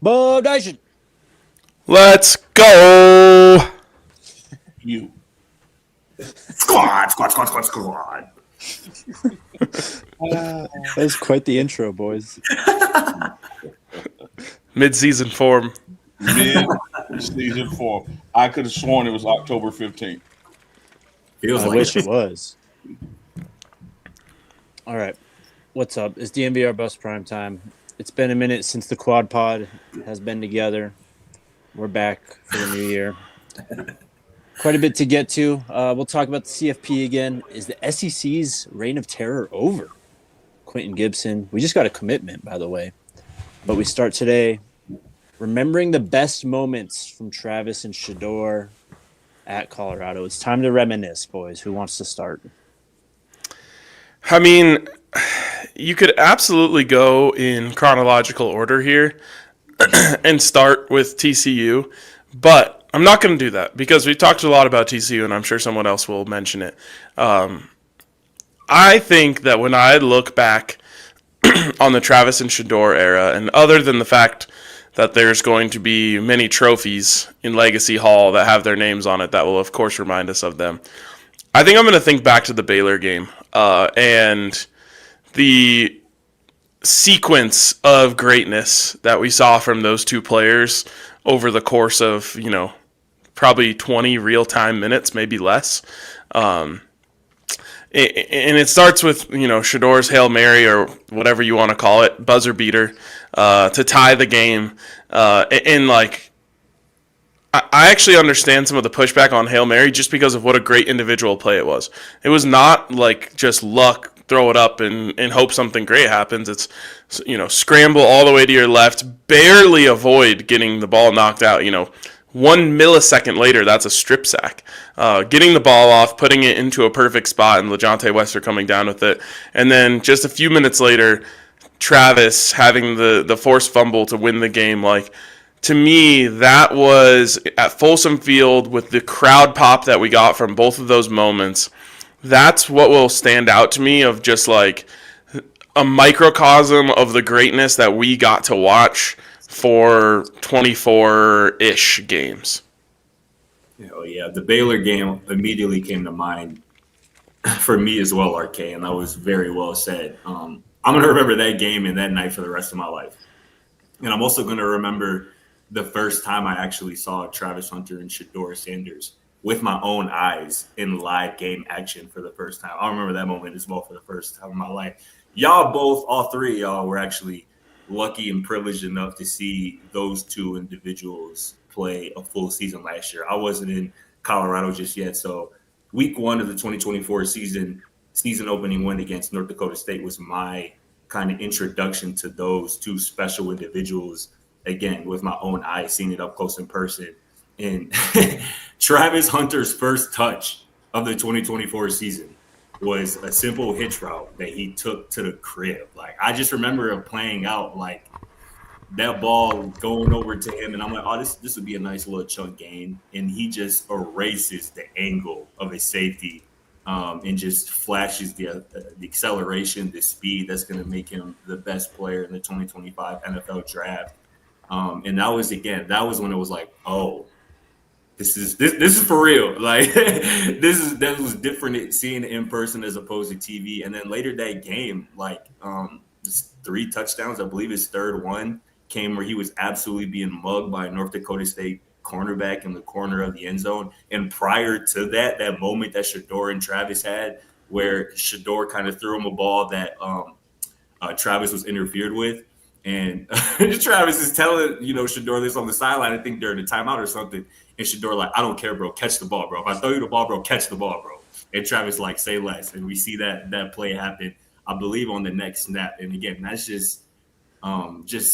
Bob Nation. Let's go. You. Squad. That was quite the intro, boys. Mid-season form. Mid-season form. I could have sworn it was October 15th. Feels I like wish it. it was. All right. What's up? It's DMVR Bus Prime Time. It's been a minute since the quad pod has been together. We're back for the new year. Quite a bit to get to. We'll talk about the CFP again. Is the SEC's reign of terror over? Quentin Gibson. We just got a commitment, by the way. But we start today remembering the best moments from Travis and Shedeur at Colorado. It's time to reminisce, boys. Who wants to start? I mean, you could absolutely go in chronological order here and start with TCU, but I'm not going to do that because we talked a lot about TCU, and I'm sure someone else will mention it. I think that when I look back on the Travis and Shedeur era, and other than the fact that there's going to be many trophies in Legacy Hall that have their names on it that will, of course, remind us of them, I think I'm going to think back to the Baylor game and the sequence of greatness that we saw from those two players over the course of, probably 20 real-time minutes, maybe less. And it starts with, Shedeur's Hail Mary or whatever you want to call it, buzzer beater, to tie the game. I actually understand some of the pushback on Hail Mary just because of what a great individual play it was. It was not like just luck, throw it up and hope something great happens. It's, scramble all the way to your left, barely avoid getting the ball knocked out. 1 millisecond later, that's a strip sack. Getting the ball off, putting it into a perfect spot, and LeJontay Wester coming down with it. And then just a few minutes later, Travis having the forced fumble to win the game. To me, that was at Folsom Field with the crowd pop that we got from both of those moments. That's what will stand out to me of just like a microcosm of the greatness that we got to watch for 24-ish games. Oh, yeah. The Baylor game immediately came to mind for me as well, RK, and that was very well said. I'm going to remember that game and that night for the rest of my life. And I'm also going to remember the first time I actually saw Travis Hunter and Shedeur Sanders with my own eyes in live game action for the first time. I remember that moment as well for the first time in my life. Y'all both, all three of y'all were actually lucky and privileged enough to see those two individuals play a full season last year. I wasn't in Colorado just yet. So week one of the 2024 season opening win against North Dakota State was my kind of introduction to those two special individuals. Again, with my own eyes, seeing it up close in person. And Travis Hunter's first touch of the 2024 season was a simple hitch route that he took to the crib. I just remember it playing out that ball going over to him, and I'm like, oh, this would be a nice little chunk gain. And he just erases the angle of a safety and just flashes the acceleration, the speed that's going to make him the best player in the 2025 NFL draft. And that was when it was like, oh, this is for real. That was different seeing it in person as opposed to TV. And then later that game, 3 touchdowns, I believe his third one came where he was absolutely being mugged by a North Dakota State cornerback in the corner of the end zone. And prior to that moment that Shedeur and Travis had, where Shedeur kind of threw him a ball that Travis was interfered with. And Travis is telling, Shedeur this on the sideline, I think during the timeout or something. And Shedeur I don't care, bro. Catch the ball, bro. If I throw you the ball, bro, catch the ball, bro. And Travis say less. And we see that play happen, I believe, on the next snap. And again, that's just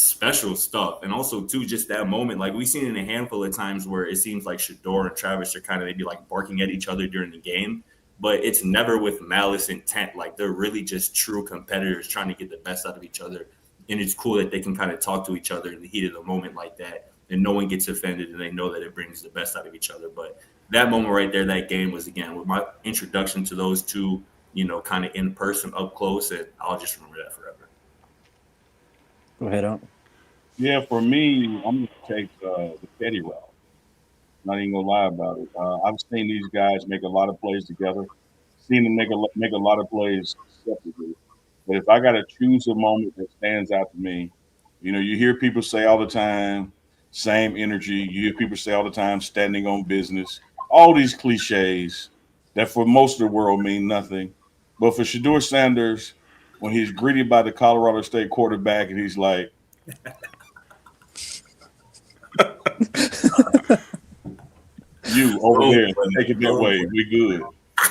special stuff. And also, too, just that moment. We've seen it in a handful of times where it seems like Shedeur and Travis are kind of maybe barking at each other during the game. But it's never with malice intent. They're really just true competitors trying to get the best out of each other. And it's cool that they can kind of talk to each other in the heat of the moment like that. And no one gets offended and they know that it brings the best out of each other. But that moment right there, that game was, again, with my introduction to those two, kind of in person, up close. And I'll just remember that forever. Go ahead, on. Yeah, for me, I'm going to take the petty route. Not even gonna lie about it. I've seen these guys make a lot of plays together. Seen them make a lot of plays separately. But if I got to choose a moment that stands out to me, you hear people say all the time, same energy. You hear people say all the time, standing on business. All these cliches that for most of the world mean nothing. But for Shedeur Sanders, when he's greeted by the Colorado State quarterback and he's like, "You over there, take it that way. We good."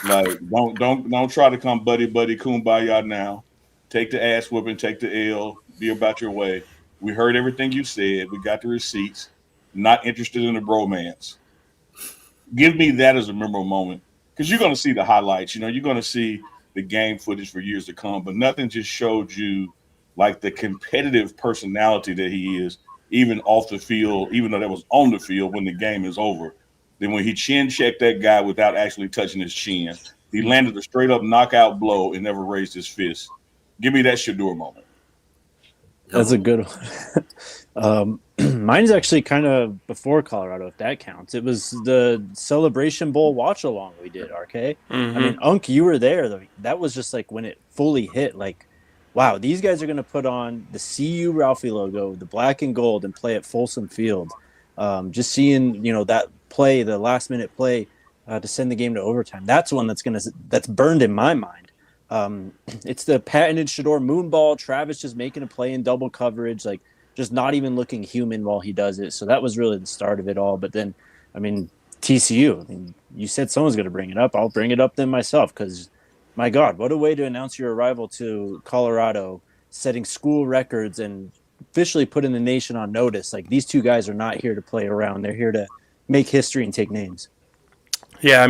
Like, don't try to come buddy kumbaya now. Take the ass whooping, take the L, be about your way. We heard everything you said. We got the receipts. Not interested in the bromance. Give me that as a memorable moment because you're going to see the highlights. You're going to see the game footage for years to come, but nothing just showed you like the competitive personality that he is, even off the field, even though that was on the field when the game is over. Then when he chin checked that guy without actually touching his chin, he landed a straight up knockout blow and never raised his fist. Give me that Shedeur moment. That's a good one. Mine's actually kind of before Colorado, if that counts. It was the Celebration Bowl watch along we did, RK. Mm-hmm. I mean, Unk, you were there. That was just like when it fully hit. Like, wow, these guys are going to put on the CU Ralphie logo, the black and gold, and play at Folsom Field. Just seeing, that play, the last minute play to send the game to overtime. That's one that's burned in my mind. It's the patented Shedeur moonball. Travis just making a play in double coverage, like just not even looking human while he does it. So that was really the start of it all. But then, TCU. You said someone's going to bring it up. I'll bring it up then myself because, my God, what a way to announce your arrival to Colorado, setting school records and officially putting the nation on notice. Like, these two guys are not here to play around. They're here to make history and take names. Yeah,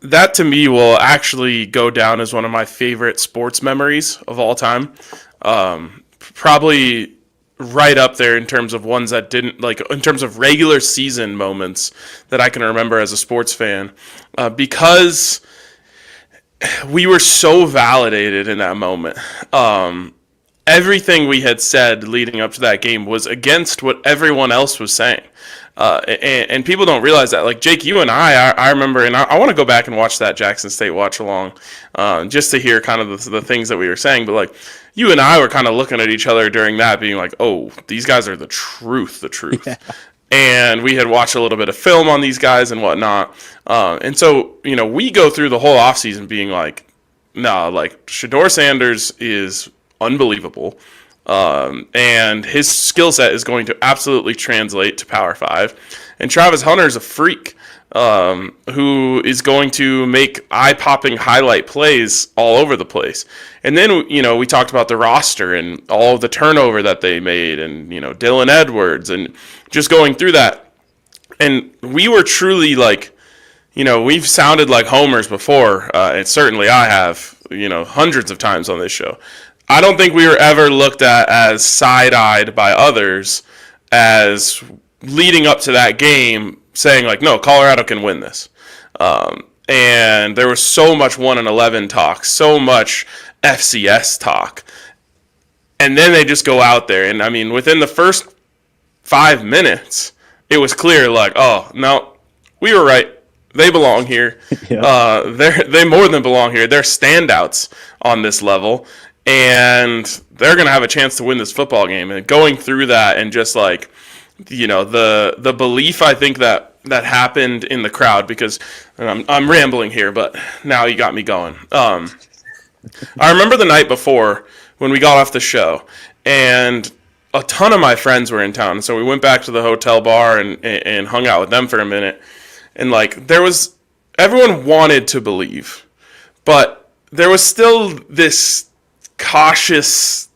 that to me will actually go down as one of my favorite sports memories of all time. Probably right up there in terms of ones that didn't, like, in terms of regular season moments that I can remember as a sports fan, because we were so validated in that moment. Everything we had said leading up to that game was against what everyone else was saying. And people don't realize that. Like, Jake, you and I remember, and I want to go back and watch that Jackson State watch along just to hear kind of the things that we were saying. But, like, you and I were kind of looking at each other during that being like, oh, these guys are the truth. Yeah. And we had watched a little bit of film on these guys and whatnot. And so, we go through the whole offseason being like, no, like, Shedeur Sanders is unbelievable. And his skill set is going to absolutely translate to Power 5. And Travis Hunter is a freak who is going to make eye-popping highlight plays all over the place. And then, we talked about the roster and all of the turnover that they made and, Dylan Edwards and just going through that. And we were truly like, we've sounded like homers before, and certainly I have, hundreds of times on this show. I don't think we were ever looked at as side-eyed by others as leading up to that game saying, like, no, Colorado can win this. And there was so much 1-11 talk, so much FCS talk. And then they just go out there. And, within the first 5 minutes, it was clear, like, oh, no, we were right. They belong here. Yeah. They more than belong here. They're standouts on this level. And they're going to have a chance to win this football game. And going through that and just like, the belief I think that happened in the crowd, because I'm rambling here, but now you got me going. I remember the night before when we got off the show and a ton of my friends were in town. So we went back to the hotel bar and hung out with them for a minute. And like, everyone wanted to believe, but there was still this cautious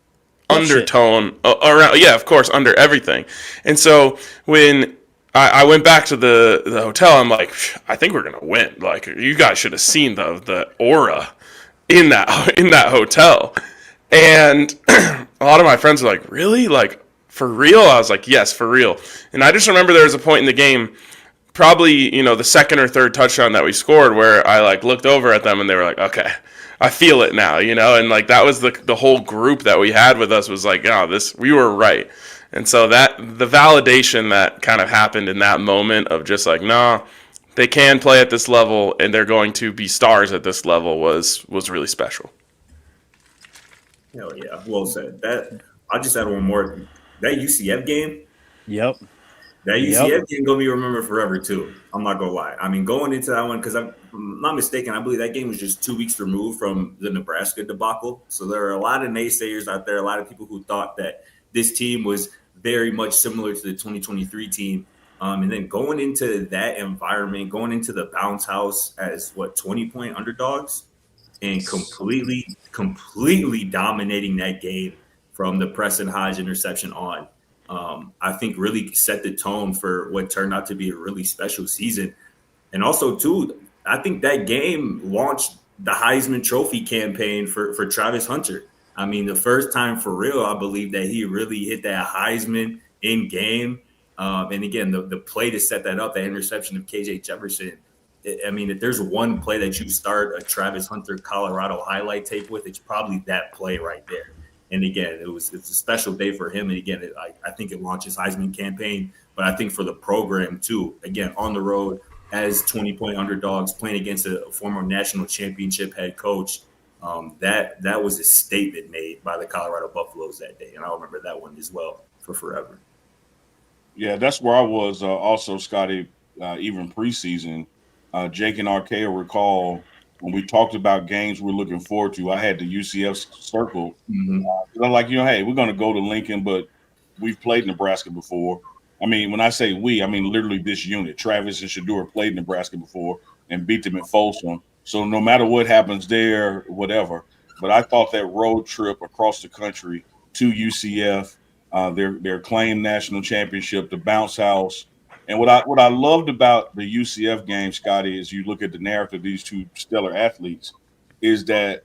undertone around, yeah, of course, under everything. And so when I went back to the hotel, I'm like, I think we're gonna win. Like, you guys should have seen the aura in that hotel. And a lot of my friends were like, really? Like, for real? I was like, yes, for real. And I just remember there was a point in the game, probably, the second or third touchdown that we scored, where I like looked over at them and they were like, okay, I feel it now, and like that was the whole group that we had with us was like, oh, we were right. And so that the validation that kind of happened in that moment of just like, nah, they can play at this level and they're going to be stars at this level was really special. Hell yeah, well said. That I'll just add one more. That UCF game, Yep. that UCF game gonna be remembered forever too. I'm not gonna lie. I mean, going into that one, because I'm not mistaken, I believe that game was just 2 weeks removed from the Nebraska debacle. So there are a lot of naysayers out there, a lot of people who thought that this team was very much similar to the 2023 team. And then going into that environment, going into the bounce house as 20-point underdogs, and completely dominating that game from the Preston Hodge interception on. I think really set the tone for what turned out to be a really special season. And also, too, I think that game launched the Heisman Trophy campaign for Travis Hunter. I mean, the first time for real, I believe that he really hit that Heisman in game. And again, the play to set that up, that interception of KJ Jefferson. I mean, if there's one play that you start a Travis Hunter Colorado highlight tape with, it's probably that play right there. And again, it's a special day for him. And again, I think it launches Heisman campaign, but I think for the program too, again, on the road as 20-point underdogs playing against a former national championship head coach, that was a statement made by the Colorado Buffaloes that day. And I remember that one as well for forever. Yeah, that's where I was also, Scotty, even preseason. Jake and RK will recall when we talked about games we're looking forward to, I had the UCF circle. I'm like, hey, we're going to go to Lincoln, but we've played Nebraska before. I mean, when I say we, I mean literally this unit. Travis and Shedeur played Nebraska before and beat them at Folsom. So no matter what happens there, whatever. But I thought that road trip across the country to UCF, their acclaimed national championship, the bounce house. And what I loved about the UCF game, Scotty, is you look at the narrative of these two stellar athletes, is that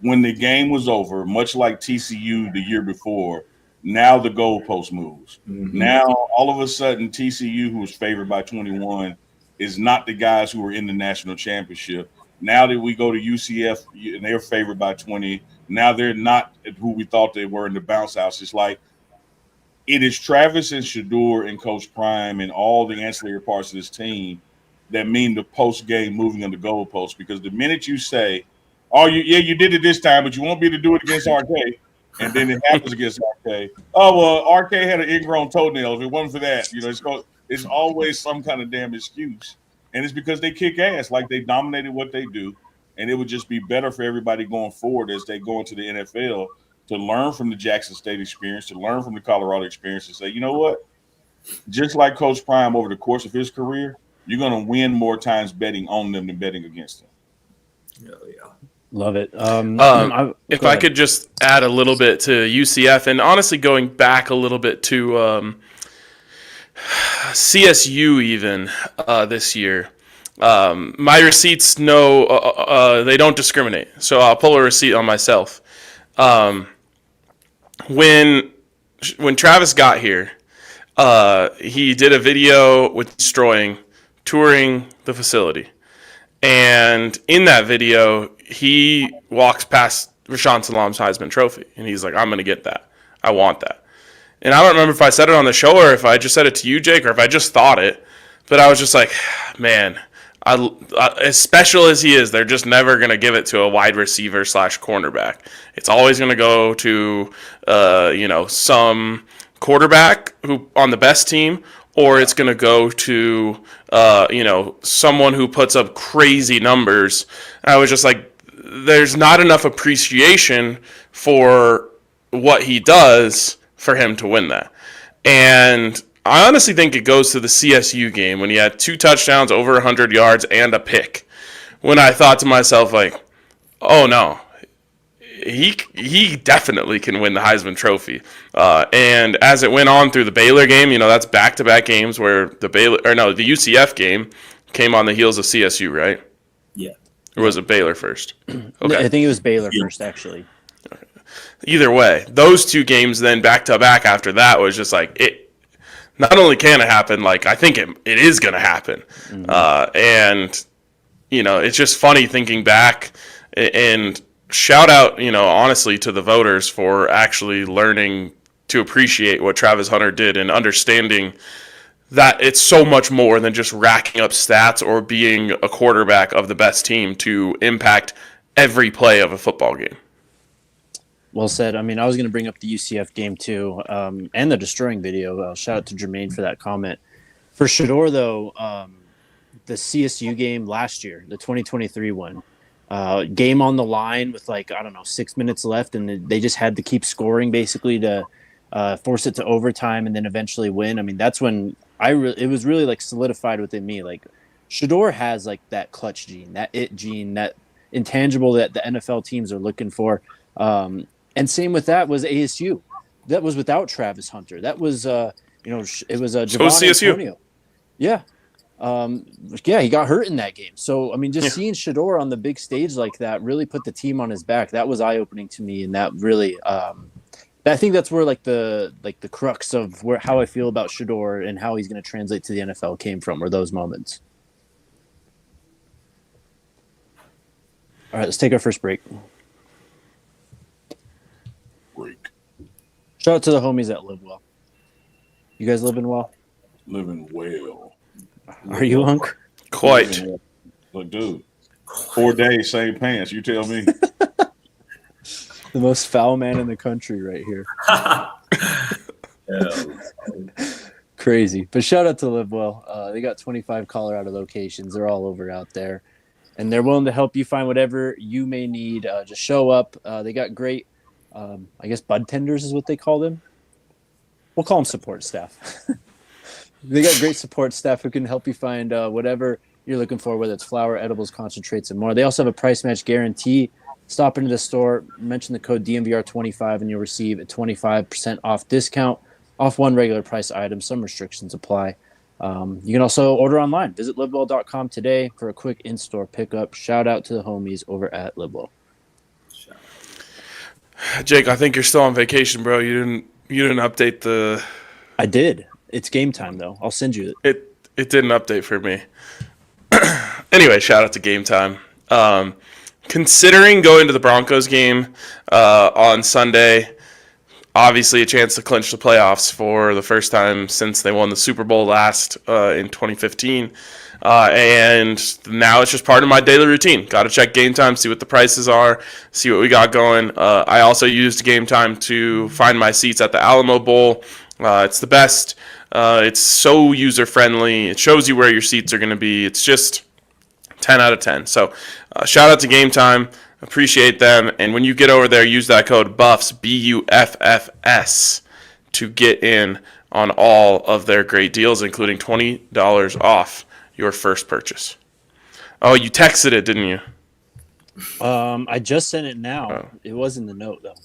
when the game was over, much like TCU the year before, now the goalpost moves. Now, all of a sudden, TCU, who was favored by 21, is not the guys who were in the national championship. Now that we go to UCF and they're favored by 20, now they're not who we thought they were in the bounce house. It's like it is Travis and Shedeur and Coach Prime and all the ancillary parts of this team that mean the post-game moving of the goalpost. Because the minute you say, you did it this time, but you won't be able to do it against RK, and then it happens against RK. Oh, well, RK had an ingrown toenail. If it wasn't for that, it's always some kind of damn excuse. And it's because they kick ass, like they dominated what they do. And it would just be better for everybody going forward as they go into the NFL to learn from the Jackson State experience, to learn from the Colorado experience, and say, you know what? Just like Coach Prime over the course of his career, you're going to win more times betting on them than betting against them. Yeah. Love it. If I could just add a little bit to UCF, and honestly going back a little bit to CSU even this year. My receipts they don't discriminate, so I'll pull a receipt on myself. When Travis got here, he did a video with touring the facility, and in that video, he walks past Rashawn Salam's Heisman Trophy, and he's like, "I'm going to get that. I want that." And I don't remember if I said it on the show or if I just said it to you, Jake, or if I just thought it. But I was just like, man, as special as he is, they're just never going to give it to a wide receiver / cornerback. It's always going to go to, some quarterback who on the best team, or it's going to go to, someone who puts up crazy numbers. And I was just like, there's not enough appreciation for what he does for him to win that. And I honestly think it goes to the CSU game when he had 2 touchdowns, over 100 yards, and a pick. When I thought to myself, like, oh no, he definitely can win the Heisman Trophy. And as it went on through the Baylor game, that's back-to-back games where the UCF game came on the heels of CSU, right? Yeah. Or was it Baylor first? Okay. I think it was Baylor first, actually. Either way, those 2 games then back-to-back after that was just like, it. Not only can it happen, like I think it is going to happen. And, it's just funny thinking back And shout out, honestly, to the voters for actually learning to appreciate what Travis Hunter did and understanding that it's so much more than just racking up stats or being a quarterback of the best team to impact every play of a football game. Well said. I mean, I was going to bring up the UCF game too, and the destroying video. Shout out to Jermaine for that comment. For Shedeur, though, the CSU game last year, the 2023 one, game on the line with 6 minutes left, and they just had to keep scoring basically to force it to overtime and then eventually win. I mean, that's when it was really solidified within me. Shedeur has that clutch gene, that it gene, that intangible that the NFL teams are looking for. And same with that was ASU. That was without Travis Hunter. That was it was Javon Antonio. Yeah. He got hurt in that game. So, I mean, just seeing Shedeur on the big stage like that really put the team on his back. That was eye-opening to me, and that really I think that's where the crux of how I feel about Shedeur and how he's going to translate to the NFL came from, were those moments. All right, let's take our first break. Shout out to the homies that live well. You guys living well? Living well. Are you, Hunk? Quite. Look, dude, 4 days, same pants. You tell me. The most foul man in the country right here. Crazy. But shout out to Live Well. They got 25 Colorado locations. They're all over out there. And they're willing to help you find whatever you may need. Just show up. They got great, I guess, bud tenders is what they call them. We'll call them support staff. They got great support staff who can help you find whatever you're looking for, whether it's flour, edibles, concentrates, and more. They also have a price match guarantee. Stop into the store, mention the code DMVR25, and you'll receive a 25% off discount off one regular price item. Some restrictions apply. You can also order online. Visit livewell.com today for a quick in-store pickup. Shout out to the homies over at Livewell. Jake, I think you're still on vacation, bro. You didn't update the. I did. It's game time though. I'll send you it. It didn't update for me. Anyway, shout out to Game Time. Considering going to the Broncos game on Sunday, obviously a chance to clinch the playoffs for the first time since they won the Super Bowl last in 2015. And now it's just part of my daily routine. Got to check Game Time, see what the prices are, see what we got going. I also used Game Time to find my seats at the Alamo Bowl. It's the best. It's so user-friendly. It shows you where your seats are going to be. It's just 10 out of 10. So shout out to Game Time. Appreciate them. And when you get over there, use that code BUFFS, BUFFS, to get in on all of their great deals, including $20 off your first purchase. Oh, you texted it, didn't you? I just sent it now. Oh. It was in the note, though.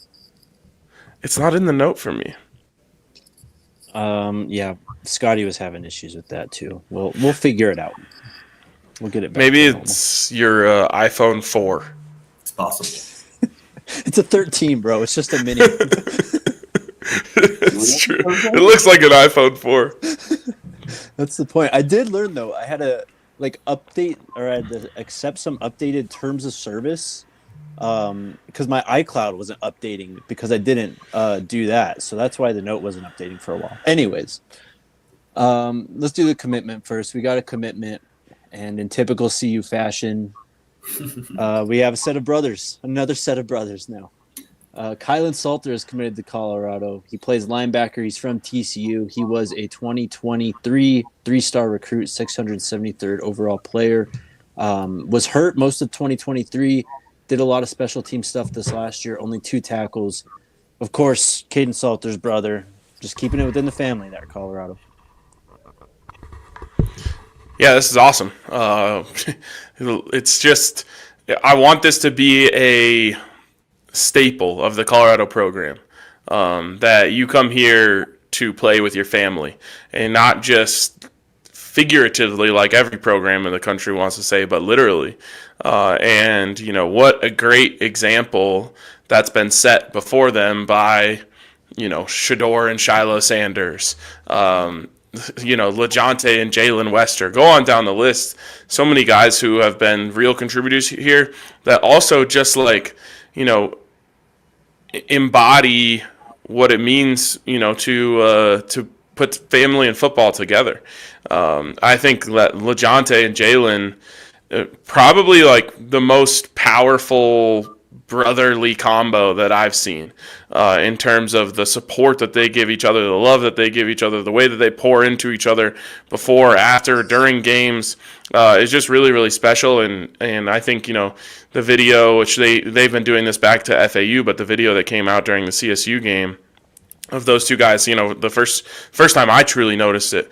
It's not in the note for me. Yeah, Scotty was having issues with that, too. We'll figure it out. We'll get it back. Maybe it's your iPhone 4. It's possible. It's a 13, bro. It's just a mini. It's true. It looks like an iPhone 4. That's the point. I did learn, though. I had to update, or I had to accept some updated terms of service because my iCloud wasn't updating because I didn't do that. So that's why the note wasn't updating for a while. Anyways, let's do the commitment first. We got a commitment. And in typical CU fashion, we have another set of brothers now. Kylan Salter is committed to Colorado. He plays linebacker. He's from TCU. He was a 2023 three-star recruit, 673rd overall player. Was hurt most of 2023. Did a lot of special team stuff this last year. Only 2 tackles. Of course, Caden Salter's brother. Just keeping it within the family there, Colorado. Yeah, this is awesome. It's just, I want this to be a staple of the Colorado program, that you come here to play with your family and not just figuratively like every program in the country wants to say, but literally. And, what a great example that's been set before them by, Shedeur and Sanders. LeJontay and Jalen Wester. Go on down the list. So many guys who have been real contributors here that also just embody what it means, to put family and football together. I think that LeJontay and Jalen probably like the most powerful brotherly combo that I've seen in terms of the support that they give each other, the love that they give each other, the way that they pour into each other before, after, during games is just really, really special. And I think, the video, which they've been doing this back to FAU, but the video that came out during the CSU game of those two guys, the first time I truly noticed it,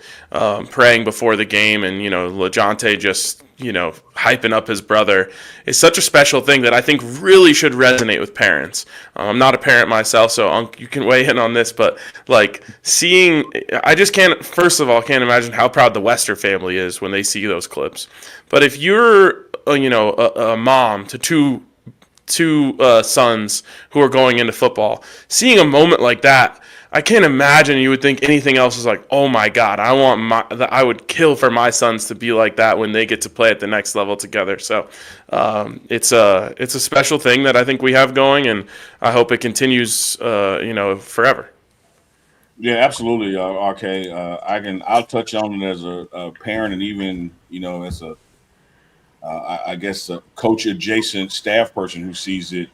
praying before the game, and LeJontay just hyping up his brother, is such a special thing that I think really should resonate with parents. I'm not a parent myself, so you can weigh in on this, but like I just can't. First of all, can't imagine how proud the Wester family is when they see those clips. But if you're a mom to two sons who are going into football, seeing a moment like that, I can't imagine you would think anything else is like, oh my God, I would kill for my sons to be like that when they get to play at the next level together. So it's a special thing that I think we have going, and I hope it continues, forever. Yeah, absolutely, RK. I'll touch on it as a parent, and even as I guess a coach adjacent staff person who sees it.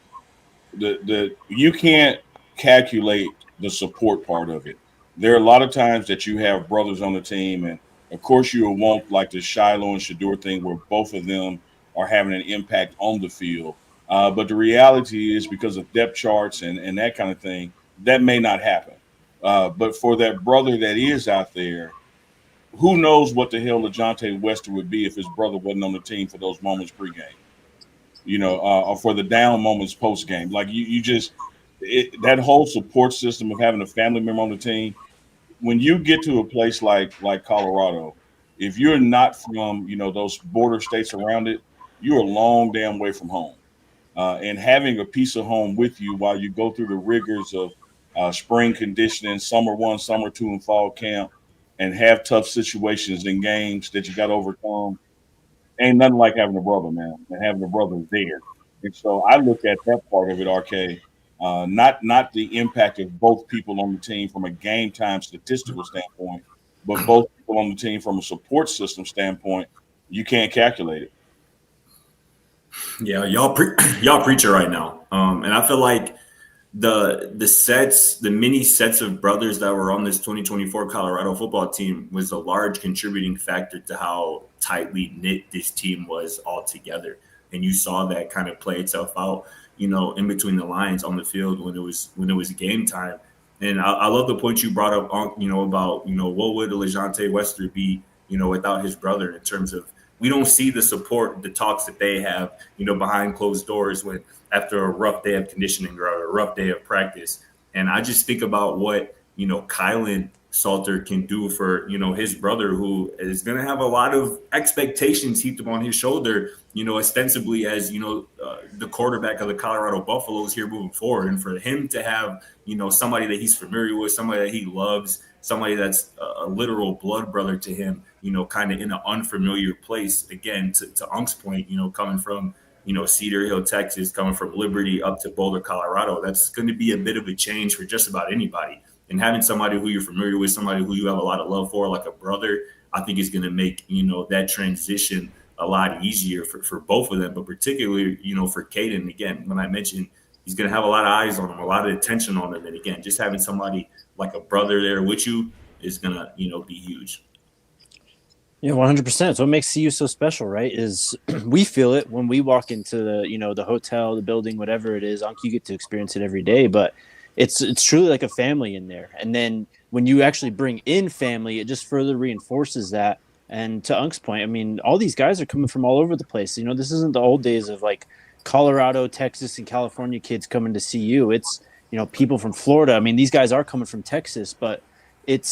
You can't calculate the support part of it. There are a lot of times that you have brothers on the team, and of course you will want like the Shiloh and Shedeur thing where both of them are having an impact on the field. But the reality is, because of depth charts and that kind of thing, that may not happen. But for that brother that is out there, who knows what the hell LeJontay Wester would be if his brother wasn't on the team for those moments pregame, or for the down moments postgame. Like you just that whole support system of having a family member on the team. When you get to a place like Colorado, if you're not from those border states around it, you're a long damn way from home. And having a piece of home with you while you go through the rigors of spring conditioning, summer 1, summer 2, and fall camp, and have tough situations in games that you got to overcome, ain't nothing like having a brother, man, and having a brother there. And so I look at that part of it, RK, not the impact of both people on the team from a game time statistical standpoint, but both people on the team from a support system standpoint. You can't calculate it. Yeah, y'all preach it right now, and I feel like the many sets of brothers that were on this 2024 Colorado football team was a large contributing factor to how tightly knit this team was all together. And you saw that kind of play itself out, in between the lines on the field when it was game time. And I love the point you brought up, about, what would LeJontay Wester be, without his brother, in terms of, we don't see the support, the talks that they have, behind closed doors when after a rough day of conditioning or a rough day of practice. And I just think about what, Kylan Salter can do for, his brother, who is going to have a lot of expectations heaped upon his shoulder, ostensibly as, the quarterback of the Colorado Buffaloes here moving forward. And for him to have, somebody that he's familiar with, somebody that he loves, somebody that's a literal blood brother to him, kind of in an unfamiliar place, again, to Unk's point, coming from, Cedar Hill, Texas, coming from Liberty up to Boulder, Colorado, that's going to be a bit of a change for just about anybody. And having somebody who you're familiar with, somebody who you have a lot of love for, like a brother, I think is going to make, that transition a lot easier for both of them, but particularly, for Caden. Again, when I mentioned he's going to have a lot of eyes on him, a lot of attention on him. And again, just having somebody like a brother there with you is going to, be huge. Yeah, 100%. So what makes CU so special, right, is we feel it when we walk into the, the hotel, the building, whatever it is. You get to experience it every day, but it's truly like a family in there. And then when you actually bring in family, it just further reinforces that. And to Unk's point, I mean, all these guys are coming from all over the place. This isn't the old days of like Colorado, Texas, and California kids coming to CU. It's, people from Florida. I mean, these guys are coming from Texas, but it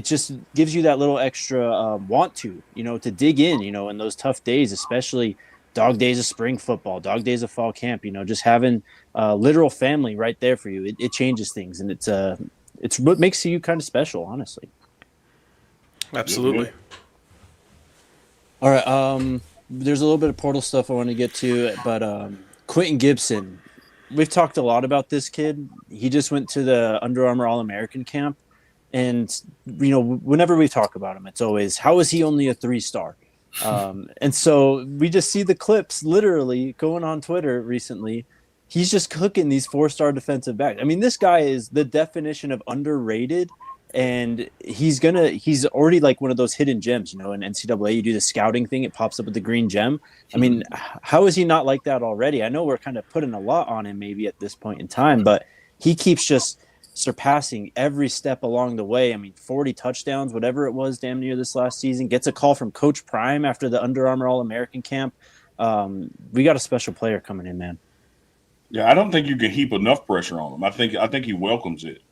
just gives you that little extra want to dig in, in those tough days, especially dog days of spring football, dog days of fall camp, just having literal family right there for you. It changes things, and it's what makes you kind of special, honestly. Absolutely. Yep. All right. There's a little bit of portal stuff I want to get to, but Quentin Gibson, we've talked a lot about this kid. He just went to the Under Armour All American camp, and whenever we talk about him, it's always how is he only a 3-star? And so we just see the clips literally going on Twitter recently. He's just cooking these 4-star defensive backs. I mean, this guy is the definition of underrated, and he's already like one of those hidden gems. In NCAA, you do the scouting thing, it pops up with the green gem. I mean, how is he not like that already? I know we're kind of putting a lot on him maybe at this point in time, but he keeps just surpassing every step along the way. I mean, 40 touchdowns, whatever it was, damn near this last season. Gets a call from Coach Prime after the Under Armour All-American camp. We got a special player coming in, man. Yeah, I don't think you can heap enough pressure on him. I think he welcomes it.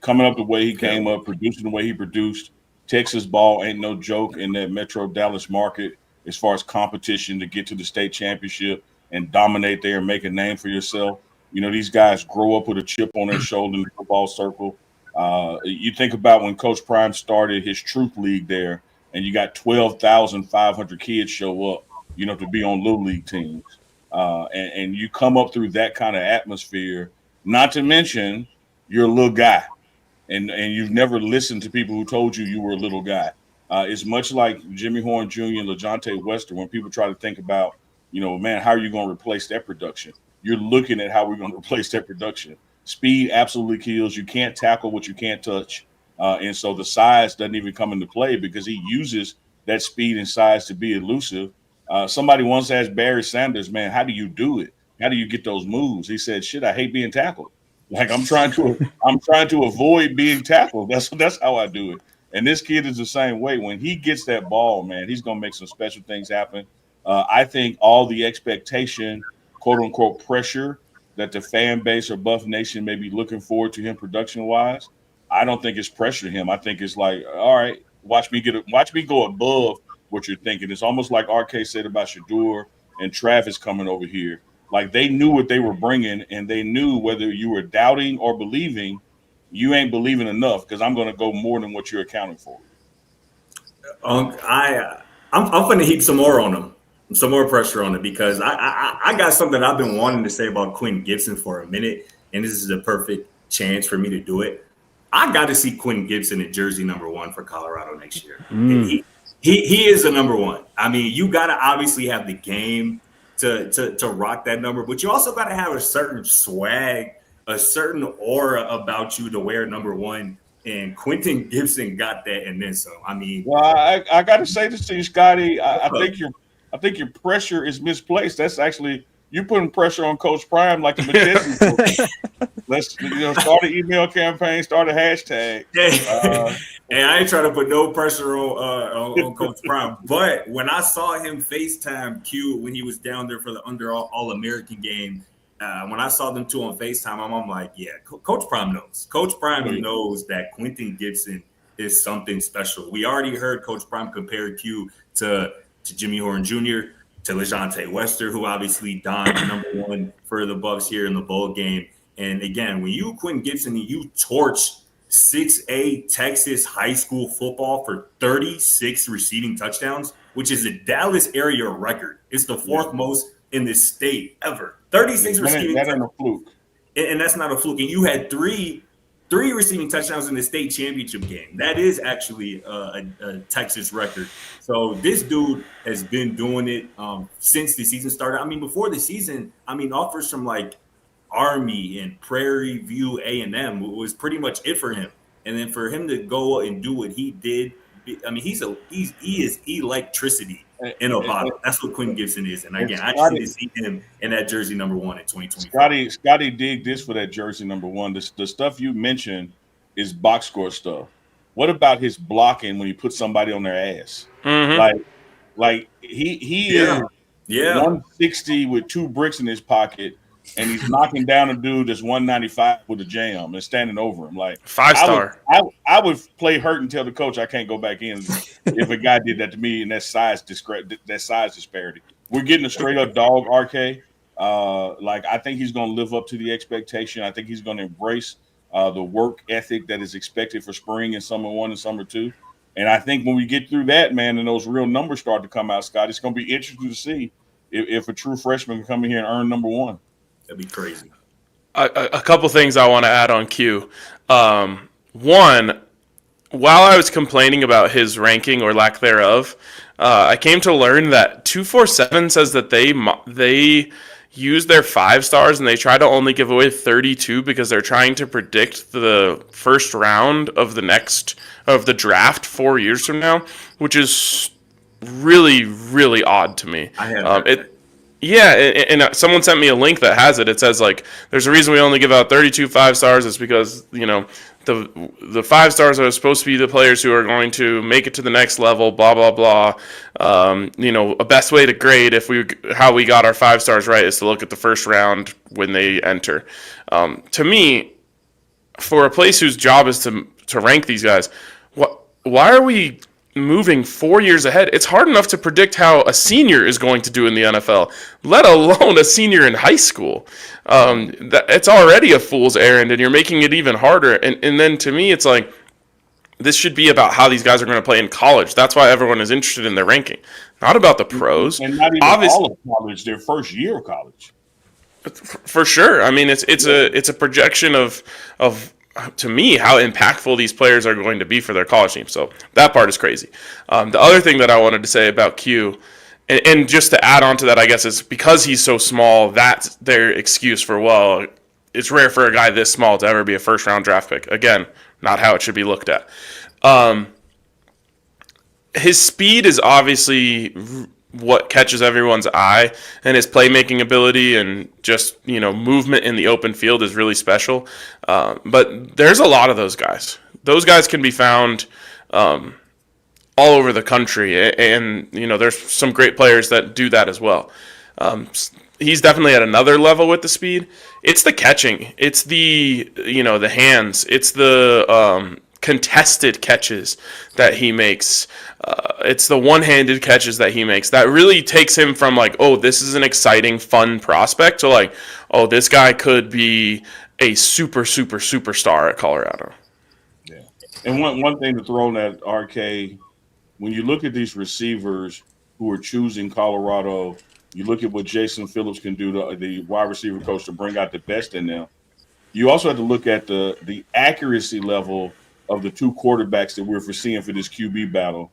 Coming up the way he came up, producing the way he produced. Texas ball ain't no joke in that Metro Dallas market as far as competition to get to the state championship and dominate there and make a name for yourself. These guys grow up with a chip on their shoulder in the football circle. You think about when Coach Prime started his Truth League there, and you got 12,500 kids show up, to be on Little League teams. And you come up through that kind of atmosphere, not to mention you're a little guy, and you've never listened to people who told you were a little guy. It's much like Jimmy Horn Jr. and LeJontay Wester. When people try to think about, man, how are you going to replace that production? You're looking at how we're going to replace that production. Speed absolutely kills. You can't tackle what you can't touch. And so the size doesn't even come into play because he uses that speed and size to be elusive. Somebody once asked Barry Sanders, man, how do you do it? How do you get those moves? He said, shit, I hate being tackled. Like I'm trying to avoid being tackled. That's how I do it. And this kid is the same way. When he gets that ball, man, he's gonna make some special things happen. I think all the expectation, quote unquote, pressure that the fan base or Buff Nation may be looking forward to him production wise, I don't think it's pressure him. I think it's like, all right, watch me go above what you're thinking. It's almost like RK said about Shedeur and Travis coming over here. Like they knew what they were bringing, and they knew whether you were doubting or believing, you ain't believing enough because I'm going to go more than what you're accounting for. I'm going to heap some more on him, some more pressure on him because I got something I've been wanting to say about Quentin Gibson for a minute, and this is a perfect chance for me to do it. I got to see Quentin Gibson at jersey number 1 for Colorado next year. He is the number 1. I mean, you got to obviously have the game to rock that number, but you also got to have a certain swag, a certain aura about you to wear number 1. And Quentin Gibson got that, and then some. I mean, well, I got to say this to you, Scotty. I think your pressure is misplaced. That's actually you putting pressure on Coach Prime like a McChesney. Let's start an email campaign, start a hashtag. And I ain't trying to put no pressure on Coach Prime, but when I saw him FaceTime Q when he was down there for the Under All-American game, when I saw them two on FaceTime, I'm like, yeah, Coach Prime knows. Coach Prime knows that Quentin Gibson is something special. We already heard Coach Prime compare Q to Jimmy Horn Jr., to LeJontay Wester, who obviously donned number 1 for the Buffs here in the bowl game. And again, when you Quentin Gibson, you torch 6A Texas high school football for 36 receiving touchdowns, which is a Dallas area record. It's the 4th most in the state ever. 36 receiving touchdowns. That ain't a fluke. And that's not a fluke. And you had three receiving touchdowns in the state championship game. That is actually a Texas record. So this dude has been doing it since the season started. I mean, before the season, offers from like Army and Prairie View A&M was pretty much it for him. And then for him to go and do what he did, I mean, he is electricity in a bottle. That's what Quentin Gibson is. And again, I just need to see him in that jersey number 1 in 2020. Scotty dig this for that jersey number 1. The stuff you mentioned is box score stuff. What about his blocking when he puts somebody on their ass? Mm-hmm. Like he is 160 with 2 bricks in his pocket, and he's knocking down a dude that's 195 with a jam and standing over him. Like 5-star. I would play hurt and tell the coach I can't go back in if a guy did that to me and that size disparity. We're getting a straight up dog, RK. I think he's going to live up to the expectation. I think he's going to embrace the work ethic that is expected for spring and summer 1 and summer 2. And I think when we get through that, man, and those real numbers start to come out, Scott, it's going to be interesting to see if a true freshman can come in here and earn number one. That'd be crazy. A couple things I want to add on Q. One, while I was complaining about his ranking or lack thereof, I came to learn that 247 says that they use their 5 stars and they try to only give away 32 because they're trying to predict the first round of the draft 4 years from now, which is really, really odd to me. I have heard that. Yeah, and someone sent me a link that has it. It says, like, there's a reason we only give out 32 5-stars. It's because, you know, the 5 stars are supposed to be the players who are going to make it to the next level, blah, blah, blah. You know, a best way to grade how we got our 5 stars right is to look at the first round when they enter. To me, for a place whose job is to rank these guys, why are we moving 4 years ahead? It's hard enough to predict how a senior is going to do in the NFL, let alone a senior in high school. It's already a fool's errand, and you're making it even harder. And then to me, it's like, this should be about how these guys are going to play in college. That's why everyone is interested in their ranking, not about the pros. And not even all of college, their first year of college. For sure. I mean, it's a projection of to me, how impactful these players are going to be for their college team. So that part is crazy. The other thing that I wanted to say about Q, and just to add on to that, I guess, is because he's so small, that's their excuse for, well, it's rare for a guy this small to ever be a first-round draft pick. Again, not how it should be looked at. His speed is obviously what catches everyone's eye, and his playmaking ability and just, you know, movement in the open field is really special. But there's a lot of those guys. Those guys can be found all over the country, and you know, there's some great players that do that as well. He's definitely at another level with the speed. It's the catching. It's the, you know, the hands. It's the contested catches that he makes. It's the one-handed catches that he makes that really takes him from, like, oh, this is an exciting, fun prospect, to, like, oh, this guy could be a superstar at Colorado. Yeah. And one thing to throw in that, RK, when you look at these receivers who are choosing Colorado, you look at what Jason Phillips can do, the wide receiver coach, to bring out the best in them. You also have to look at the accuracy level of the two quarterbacks that we're foreseeing for this QB battle.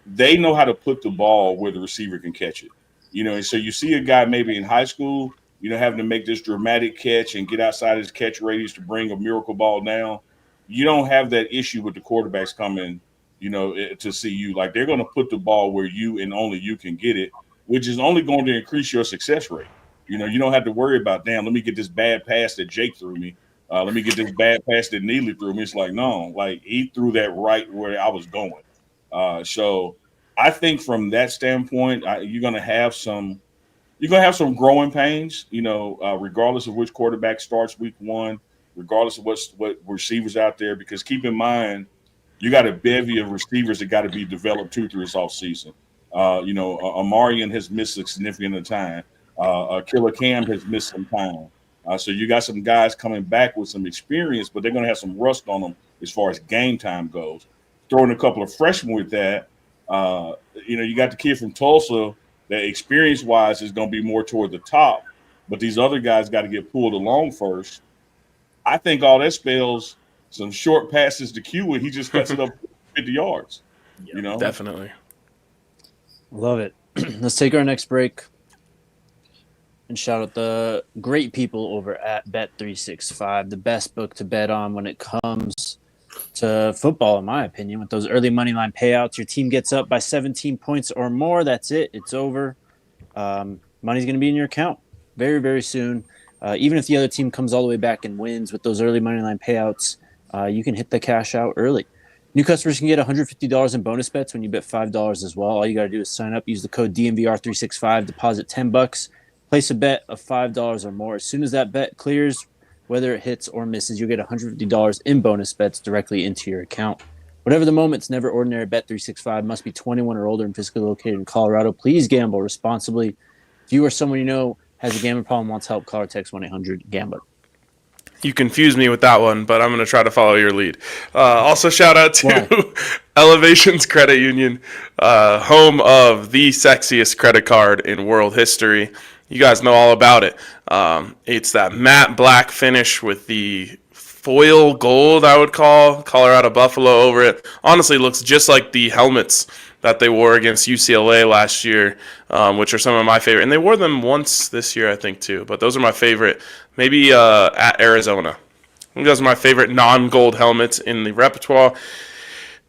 They know how to put the ball where the receiver can catch it. You know, and so you see a guy maybe in high school, you know, having to make this dramatic catch and get outside his catch radius to bring a miracle ball down. You don't have that issue with the quarterbacks coming, you know, to see you. Like, they're going to put the ball where you and only you can get it, which is only going to increase your success rate. You know, you don't have to worry about, damn, let me get this bad pass that Jake threw me. Let me get this bad pass that Neely threw me. It's like, no, like, he threw that right where I was going. So I think from that standpoint, you're going to have some growing pains, you know, regardless of which quarterback starts week one, regardless of what receivers out there, because keep in mind, you got a bevy of receivers that got to be developed through this offseason. You know, Amarian has missed a significant amount of time. Killer Cam has missed some time. So you got some guys coming back with some experience, but they're going to have some rust on them as far as game time goes. Throwing a couple of freshmen with that, you know, you got the kid from Tulsa that experience-wise is going to be more toward the top, but these other guys got to get pulled along first. I think all that spells some short passes to Q, and he just cuts it up 50 yards. You know, Definitely. Love it. Let's take our next break and shout out the great people over at Bet365, the best book to bet on when it comes to football, in my opinion. With those early money line payouts, your team gets up by 17 points or more, that's it. It's over. Money's going to be in your account very, very soon. Even if the other team comes all the way back and wins, with those early money line payouts, you can hit the cash out early. New customers can get $150 in bonus bets when you bet $5 as well. All you got to do is sign up, use the code DNVR365, deposit $10, place a bet of $5 or more. As soon as that bet clears, whether it hits or misses, you'll get $150 in bonus bets directly into your account. Whatever the moment, it's never ordinary. Bet365 must be 21 or older and physically located in Colorado. Please gamble responsibly. If you or someone you know has a gambling problem and wants help, call or text 1-800-GAMBLER. You confused me with that one, but I'm going to try to follow your lead. Also, shout out to Elevations Credit Union, home of the sexiest credit card in world history. You guys know all about it. It's that matte black finish with the foil gold, I would call Colorado Buffalo over it. Honestly, looks just like the helmets that they wore against UCLA last year, which are some of my favorite. And they wore them once this year, I think, too. But those are my favorite. Maybe at Arizona. I think those are my favorite non-gold helmets in the repertoire.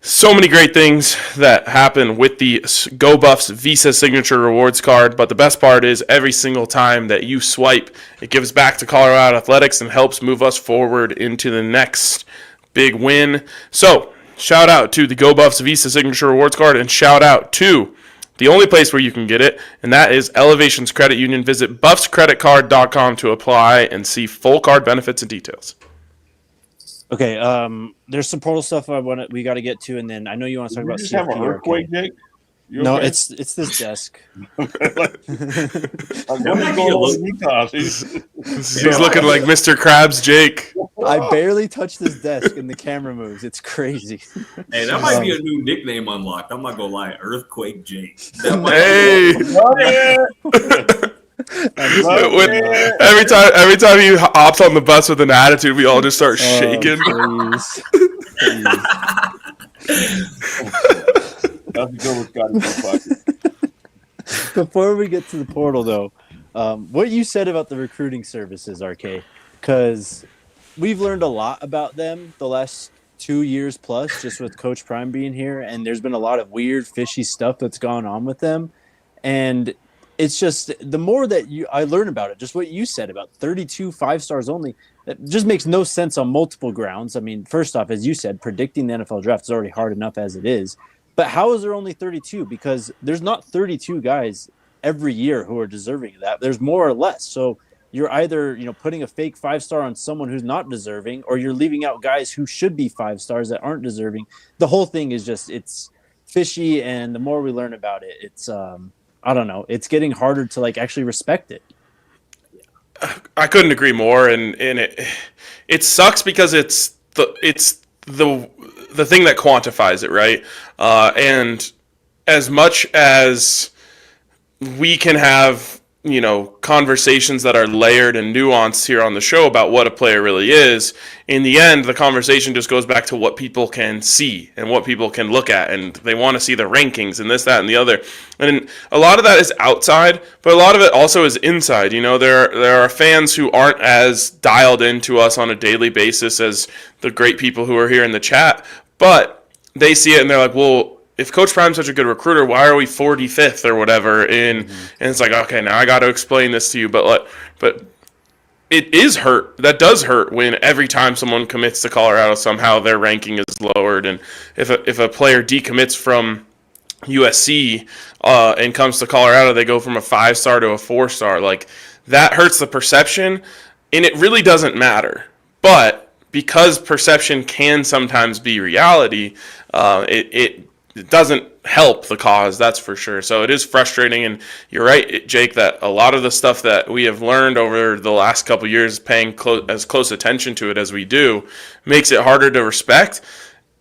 So many great things that happen with the Go Buffs Visa Signature Rewards card, but the best part is every single time that you swipe, it gives back to Colorado Athletics and helps move us forward into the next big win. So, shout out to the Go Buffs Visa Signature Rewards card, and shout out to the only place where you can get it, and that is Elevations Credit Union. Visit buffscreditcard.com to apply and see full card benefits and details. Okay, there's some portal stuff we got to get to, and then I know you want to talk about just have an CFP. earthquake, Jake? You No, okay? it's this desk. Like, what's going on with Utah? He's looking like Mr. Krabs Jake. I barely touch this desk, and the camera moves. It's crazy. Hey, that might be a new nickname unlocked. I'm not gonna lie, Earthquake Jake. That might Hey. Every time he hops on the bus with an attitude, we all just start shaking. Please. That's good with Scotty. Before we get to the portal, though, what you said about the recruiting services, RK, because we've learned a lot about them the last 2 years plus, just with Coach Prime being here, and there's been a lot of weird, fishy stuff that's gone on with them, and it's just the more that I learn about it, just what you said about 32 5-stars only, it just makes no sense on multiple grounds. I mean, first off, as you said, predicting the NFL draft is already hard enough as it is. But how is there only 32? Because there's not 32 guys every year who are deserving of that. There's more or less. So you're either, putting a fake 5-star on someone who's not deserving, or you're leaving out guys who should be 5-stars that aren't deserving. The whole thing is just, it's fishy. And the more we learn about it, it's, I don't know, it's getting harder to actually respect it. I couldn't agree more. And it sucks because it's the thing that quantifies it, right? And as much as we can have, conversations that are layered and nuanced here on the show about what a player really is, in the end, the conversation just goes back to what people can see and what people can look at, and they want to see the rankings and this, that, and the other. And a lot of that is outside, but a lot of it also is inside. There are fans who aren't as dialed into us on a daily basis as the great people who are here in the chat, but they see it and they're like, well, if Coach Prime's such a good recruiter, why are we 45th or whatever? And it's like, okay, now I got to explain this to you. But it is hurt. That does hurt when every time someone commits to Colorado, somehow their ranking is lowered. And if a player decommits from USC and comes to Colorado, they go from a 5-star to a 4-star. Like, that hurts the perception, and it really doesn't matter. But because perception can sometimes be reality, it doesn't help the cause, that's for sure. So it is frustrating, and you're right, Jake, that a lot of the stuff that we have learned over the last couple of years, paying as close attention to it as we do, makes it harder to respect.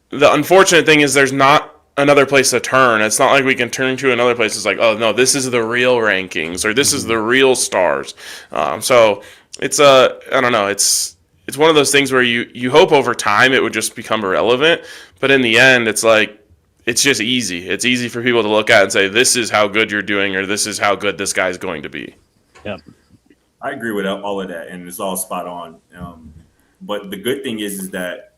The unfortunate thing is there's not another place to turn. It's not like we can turn to another place. It's like, oh, no, this is the real rankings, or this is the real stars. So it's I don't know, it's one of those things where you hope over time it would just become irrelevant, but in the end, it's like, it's just easy. It's easy for people to look at and say, this is how good you're doing, or this is how good this guy's going to be. Yeah, I agree with all of that, and it's all spot on. But the good thing is that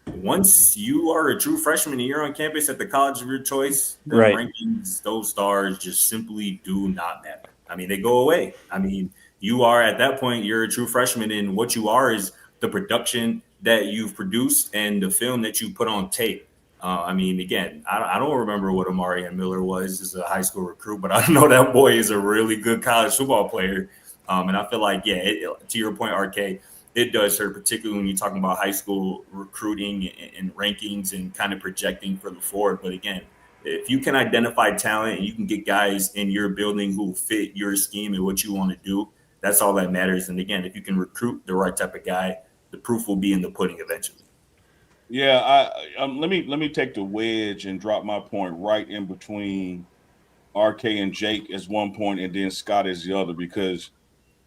once you are a true freshman and you're on campus at the college of your choice, the rankings, those stars just simply do not matter. I mean, they go away. I mean, you are at that point, you're a true freshman, and what you are is the production that you've produced and the film that you put on tape. I mean, again, I don't remember what Amari Miller was as a high school recruit, but I know that boy is a really good college football player. And I feel like, to your point, RK, it does hurt, particularly when you're talking about high school recruiting and rankings and kind of projecting for the forward. But again, if you can identify talent and you can get guys in your building who fit your scheme and what you want to do, That's all that matters. And again, if you can recruit the right type of guy, the proof will be in the pudding eventually. Yeah, let me take the wedge and drop my point right in between RK and Jake as one point, and then Scott as the other, because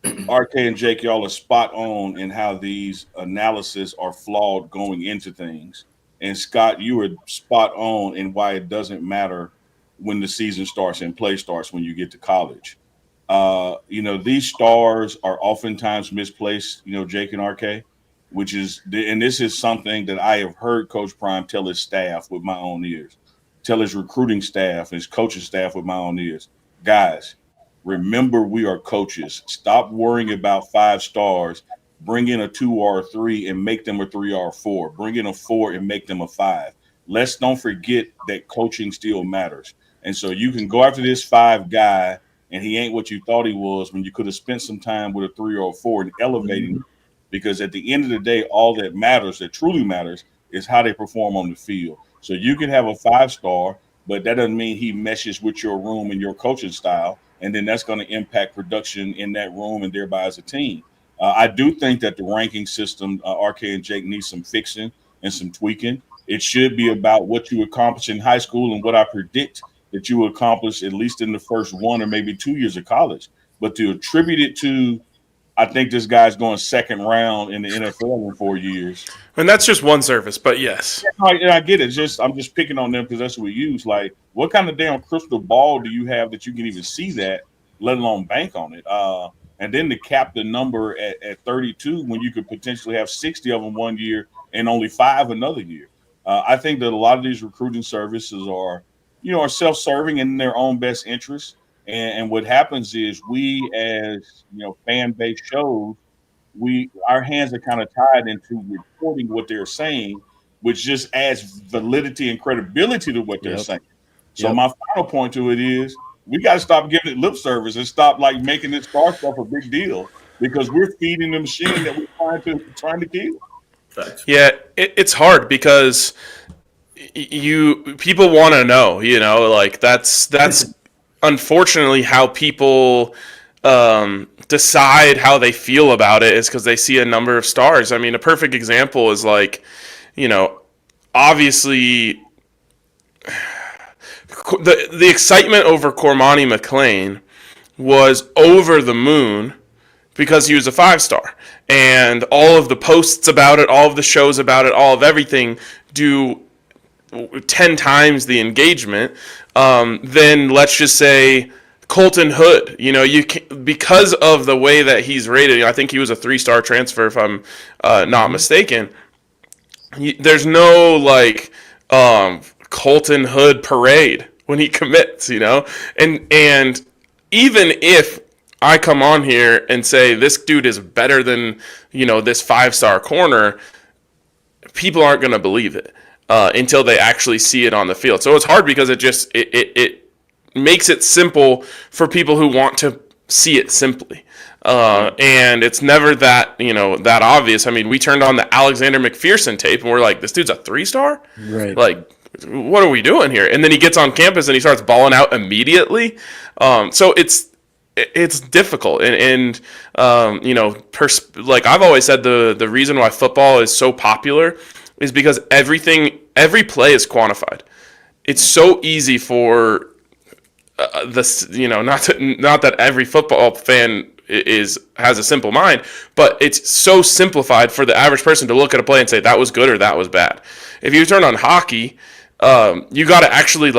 RK and Jake, y'all are spot on in how these analysis are flawed going into things. And Scott, you were spot on in why it doesn't matter when the season starts and play starts when you get to college. These stars are oftentimes misplaced, Jake and RK, and this is something that I have heard Coach Prime tell his staff with my own ears, tell his recruiting staff, his coaching staff with my own ears. Guys, remember, we are coaches. Stop worrying about 5 stars. Bring in a 2 or a 3 and make them a 3 or a 4. Bring in a 4 and make them a 5. Let's don't forget that coaching still matters. And so you can go after this 5 guy, and he ain't what you thought he was when you could have spent some time with a 3 or a 4 and elevating him. Because at the end of the day, all that matters, that truly matters, is how they perform on the field. So you can have a 5-star, but that doesn't mean he meshes with your room and your coaching style. And then that's going to impact production in that room and thereby as a team. I do think that the ranking system, RK and Jake, needs some fixing and some tweaking. It should be about what you accomplish in high school and what I predict that you will accomplish at least in the first 1 or maybe 2 years of college. But to attribute it to, I think this guy's going second round in the NFL in 4 years. And that's just one service, but yes. I get it. I'm just picking on them because that's what we use. Like, what kind of damn crystal ball do you have that you can even see that, let alone bank on it? And then to cap the number at 32 when you could potentially have 60 of them 1 year and only 5 another year. I think that a lot of these recruiting services are self-serving in their own best interest. And what happens is we, as fan base shows, our hands are kind of tied into reporting what they're saying, which just adds validity and credibility to what they're saying. So my final point to it is we got to stop giving it lip service and stop making this star stuff a big deal, because we're feeding the machine that we're trying to kill. Yeah, it's hard because people want to know, that's unfortunately how people decide how they feel about it, is because they see a number of stars. I mean, a perfect example is obviously the excitement over Cormani McClain was over the moon because he was a 5-star, and all of the posts about it, all of the shows about it, all of everything do 10 times the engagement. Then let's just say Colton Hood, because of the way that he's rated, I think he was a 3-star transfer if I'm not mistaken. There's no Colton Hood parade when he commits, and even if I come on here and say this dude is better than this 5-star corner, people aren't going to believe it until they actually see it on the field. So it's hard because it makes it simple for people who want to see it simply. And it's never that obvious. I mean, we turned on the Alexander McPherson tape and we're like, this dude's a 3-star? Right. What are we doing here? And then he gets on campus and he starts balling out immediately. So it's difficult. And I've always said the reason why football is so popular is because every play is quantified. It's so easy for not that every football fan has a simple mind, but it's so simplified for the average person to look at a play and say that was good or that was bad. If you turn on hockey, you got to actually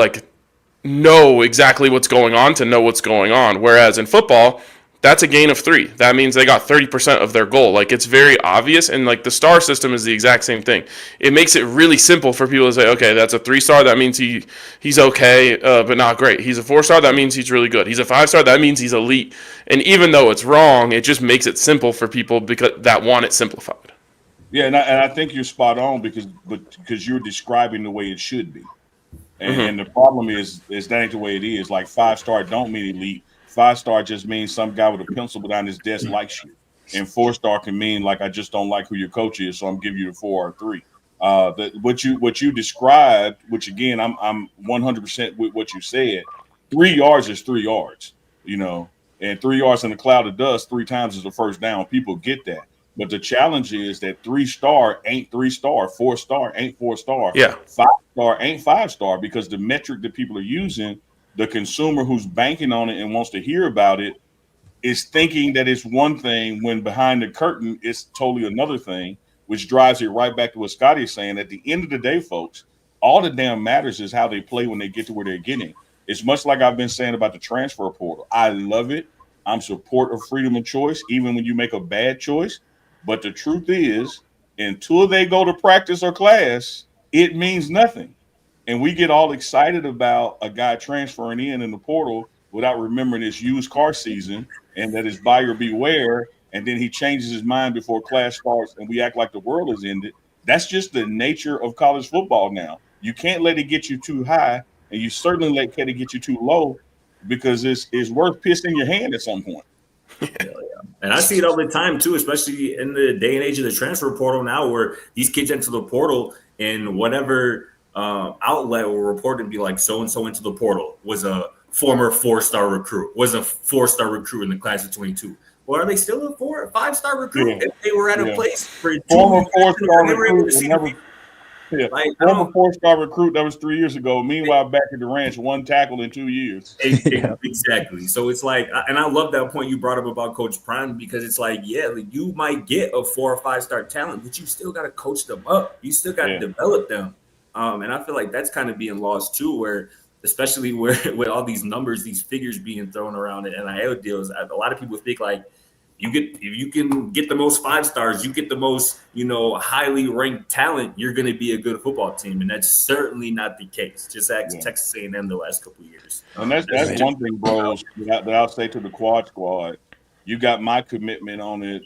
know exactly what's going on to know what's going on. Whereas in football, that's a gain of 3. That means they got 30% of their goal. It's very obvious, and the star system is the exact same thing. It makes it really simple for people to say, okay, that's a 3-star. That means he's okay, but not great. He's a 4-star. That means he's really good. He's a 5-star. That means he's elite. And even though it's wrong, it just makes it simple for people that want it simplified. Yeah, and I think you're spot on because you're describing the way it should be. And the problem is that ain't the way it is. 5-star don't mean elite. 5-star just means some guy with a pencil behind his desk likes you. And 4-star can mean I just don't like who your coach is, so I'm giving you a 4 or 3. What you described, which again I'm 100% with what you said. 3 yards is 3 yards, And 3 yards in a cloud of dust 3 times is a first down. People get that. But the challenge is that 3-star ain't 3-star, 4-star ain't 4-star, Yeah. 5-star ain't 5-star, because the metric that people are using, the consumer who's banking on it and wants to hear about it, is thinking that it's one thing when behind the curtain it's totally another thing, which drives it right back to what Scotty is saying. At the end of the day, folks, all that damn matters is how they play when they get to where they're getting. It's much like I've been saying about the transfer portal. I love it. I'm support of freedom of choice, even when you make a bad choice. But the truth is, until they go to practice or class, it means nothing. And we get all excited about a guy transferring in the portal without remembering it's used car season and that it's buyer beware. And then he changes his mind before class starts and we act like the world has ended. That's just the nature of college football now. You can't let it get you too high, and you certainly can't let it get you too low, because it's worth pissing your hand at some point. And I see it all the time too, especially in the day and age of the transfer portal now, where these kids enter the portal and whatever outlet will report and be like, so and so into the portal was a former 4-star recruit, was a 4-star recruit in the class of 22. Well, are they still a 4 or 5-star recruit? Yeah. If they were at a place for former 4-star they were able to recruit see never. Yeah, like, former 4-star recruit, that was 3 years ago. Meanwhile, back at the ranch, 1 tackle in 2 years. Exactly. So it's like, and I love that point you brought up about Coach Prime, because it's like, yeah, like you might get a 4 or 5-star talent, but you still got to coach them up. You still got to develop them. And I feel like that's kind of being lost too, where especially with all these numbers, these figures being thrown around in NIL deals, a lot of people think like, if you can get the most 5-stars, you get the most, highly ranked talent, you're going to be a good football team. And that's certainly not the case. Just ask Texas A&M the last couple of years. And that's one thing, bros, that I'll say to the Quad Squad. You got my commitment on it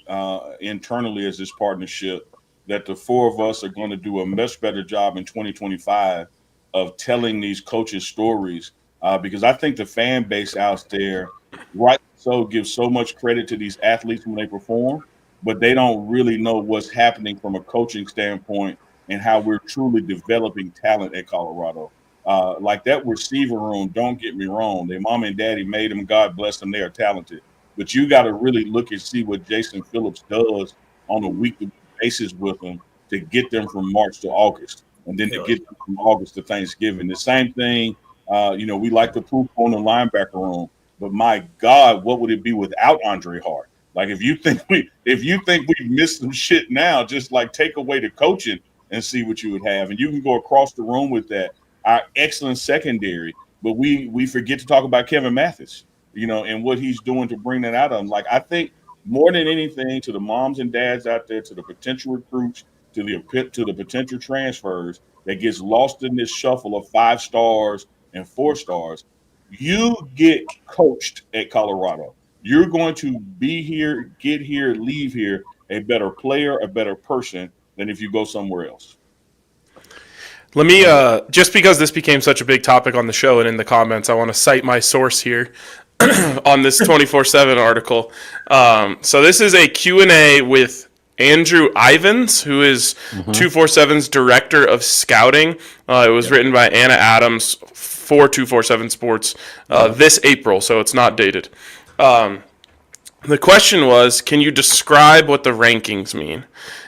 internally as this partnership, that the 4 of us are going to do a much better job in 2025 of telling these coaches' stories, because I think the fan base out there, right, so gives so much credit to these athletes when they perform, but they don't really know what's happening from a coaching standpoint and how we're truly developing talent at Colorado. Like that receiver room, don't get me wrong, their mom and daddy made them, God bless them, they are talented. But you got to really look and see what Jason Phillips does on a weekly basis with them to get them from March to August, and then to get them from August to Thanksgiving. The same thing, we like to poop on the linebacker room. But my God, what would it be without Andre Hart? Like if you think we missed some shit now, just like take away the coaching and see what you would have. And you can go across the room with that. Our excellent secondary, but we forget to talk about Kevin Mathis, and what he's doing to bring that out of him. Like I think more than anything, to the moms and dads out there, to the potential recruits, to the potential transfers that gets lost in this shuffle of 5 stars and 4 stars. You get coached at Colorado. You're going to be here, get here, leave here a better player, a better person than if you go somewhere else. Let me, just because this became such a big topic on the show and in the comments, I want to cite my source here on this 24/7 article. So this is a Q&A with Andrew Ivins, who is 247's director of scouting. It was written by Anna Adams for 247 Sports this April, so it's not dated. The question was, can you describe what the rankings mean?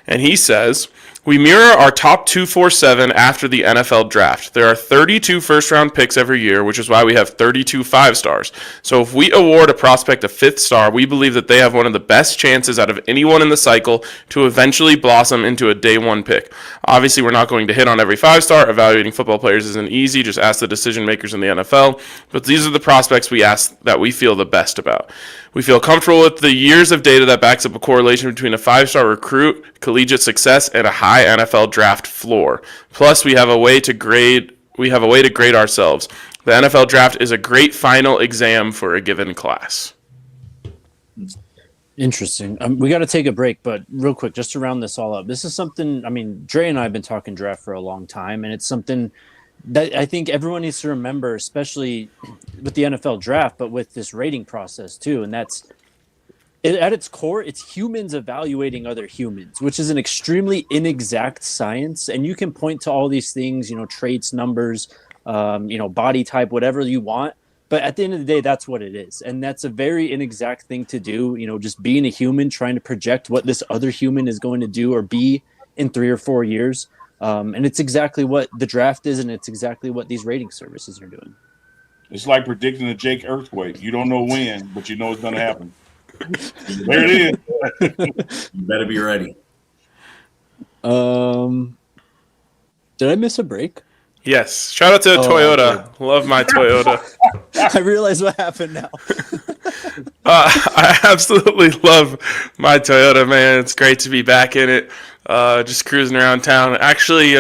And he says, we mirror our top 247 after the NFL draft. There are 32 first-round picks every year, which is why we have 32 5-stars. So if we award a prospect a 5th star, we believe that they have one of the best chances out of anyone in the cycle to eventually blossom into a day 1 pick. Obviously, we're not going to hit on every 5-star. Evaluating football players isn't easy. Just ask the decision makers in the NFL. But these are the prospects that we feel the best about. We feel comfortable with the years of data that backs up a correlation between a 5-star recruit, collegiate success, and a high NFL draft floor. Plus, we have a way to grade ourselves. The NFL draft is a great final exam for a given class. Interesting. We got to take a break, but real quick, just to round this all up, this is something, Dre and I have been talking draft for a long time, and it's something that I think everyone needs to remember, especially with the NFL draft, but with this rating process too. And that's at its core, it's humans evaluating other humans, which is an extremely inexact science. And you can point to all these things, traits, numbers, body type, whatever you want. But at the end of the day, that's what it is. And that's a very inexact thing to do. Just being a human, trying to project what this other human is going to do or be in 3 or 4 years. And it's exactly what the draft is, and it's exactly what these rating services are doing. It's like predicting a Jake earthquake. You don't know when, but you know it's going to happen. There it is. You better be ready. Did I miss a break? Yes. Shout out to Toyota. Okay. Love my Toyota. I realize what happened now. I absolutely love my Toyota, man. It's great to be back in it. Just cruising around town. Actually,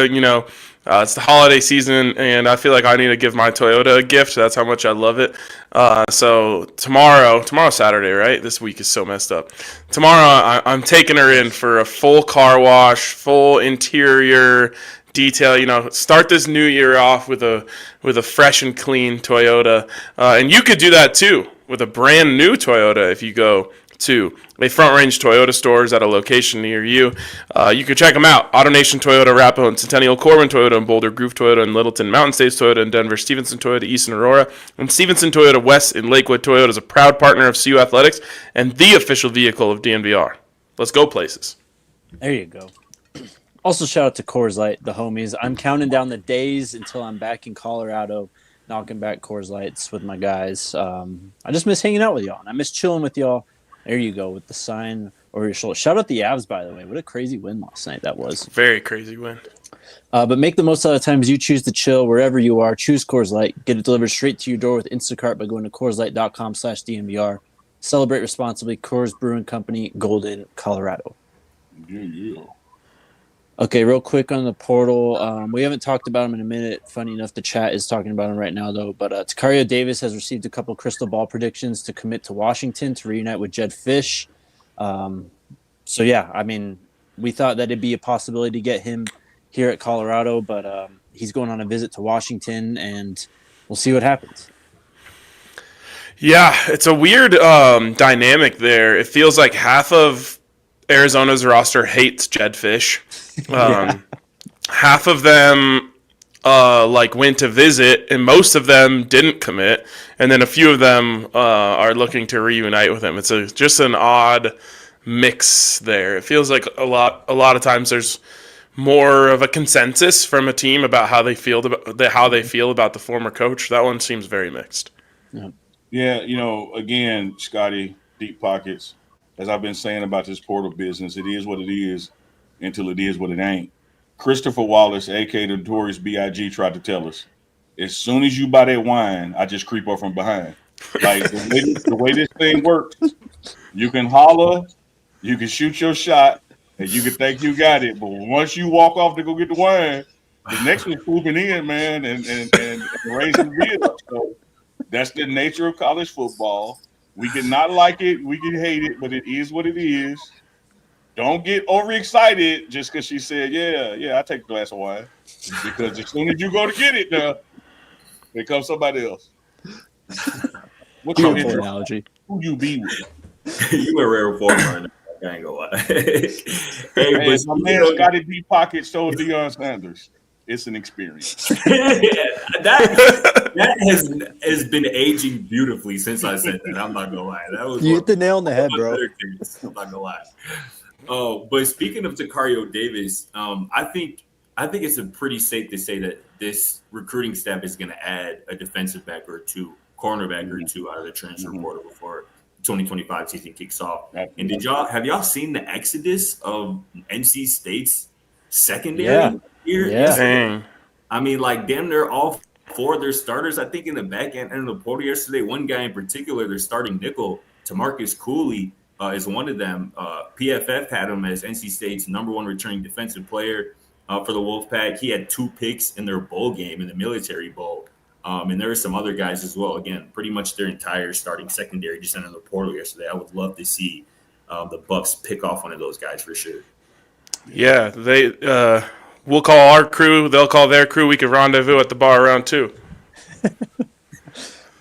it's the holiday season, and I feel like I need to give my Toyota a gift. That's how much I love it. So tomorrow's Saturday, right? This week is so messed up. Tomorrow, I'm taking her in for a full car wash, full interior detail. Start this new year off with a fresh and clean Toyota, and you could do that too with a brand new Toyota if you go to a Front Range Toyota stores at a location near you. You can check them out. AutoNation Toyota, Arapahoe and Centennial, Corbin Toyota and Boulder, Groove Toyota in Littleton, Mountain States Toyota in Denver, Stevenson Toyota East in Aurora, and Stevenson Toyota West in Lakewood. Toyota is a proud partner of CU Athletics and the official vehicle of DNVR. Let's go places. There you go. Also, shout out to Coors Light, the homies. I'm counting down the days until I'm back in Colorado, knocking back Coors Lights with my guys. I just miss hanging out with y'all, and I miss chilling with y'all. There you go, with the sign over your shoulder. Shout out the Avs, by the way. What a crazy win last night that was. Very crazy win. But make the most out of the times you choose to chill wherever you are. Choose Coors Light. Get it delivered straight to your door with Instacart by going to CoorsLight.com/DNVR. Celebrate responsibly. Coors Brewing Company, Golden, Colorado. Yeah. Okay, real quick on the portal. We haven't talked about him in a minute. Funny enough, the chat is talking about him right now, though. But Takario Davis has received a couple crystal ball predictions to commit to Washington to reunite with Jed Fish. So, yeah, I mean, we thought that it'd be a possibility to get him here at Colorado, but he's going on a visit to Washington, and we'll see what happens. Yeah, it's a weird dynamic there. It feels like half of Arizona's roster hates Jed Fish. Half of them went to visit, and most of them didn't commit, and then a few of them are looking to reunite with him. It's just an odd mix there. It feels like a lot of times there's more of a consensus from a team about how they feel about the former coach. That one seems very mixed. Yeah, again, Scotty, deep pockets. As I've been saying about this portal business, it is what it is until it is what it ain't. Christopher Wallace, a.k.a. the Notorious B.I.G., tried to tell us, as soon as you buy that wine, I just creep up from behind. Like, the way this thing works, you can holler, you can shoot your shot, and you can think you got it. But once you walk off to go get the wine, the next one's swooping in, man, and raising the bid up. So that's the nature of college football. We can not like it, we can hate it, but it is what it is. Don't get overexcited just because she said, yeah, I take a glass of wine. Because as soon as you go to get it, now, here comes somebody else. What's your analogy? Who you be with? You a rare form right now. I ain't gonna lie. Hey, my man Scotty D. Pocket told Deion Sanders. It's an experience. that has been aging beautifully since I said that. I'm not gonna lie. That was you hit the nail on the head, bro. I'm not gonna lie. But speaking of Takario Davis, I think it's a pretty safe to say that this recruiting staff is going to add a defensive back or two, cornerback or two out of the transfer portal before 2025 season kicks off. And have y'all seen the exodus of NC State's secondary here? Yeah. I mean, like, damn, they're all four of their starters. I think in the back end of the portal yesterday, one guy in particular, their starting nickel, Tamarcus Cooley, is one of them. PFF had him as NC State's #1 returning defensive player for the Wolfpack. He had 2 picks in their bowl game, in the Military Bowl. And there were some other guys as well. Again, pretty much their entire starting secondary just entered the portal yesterday. I would love to see the Bucks pick off one of those guys for sure. Yeah, we'll call our crew. They'll call their crew. We can rendezvous at the bar around 2.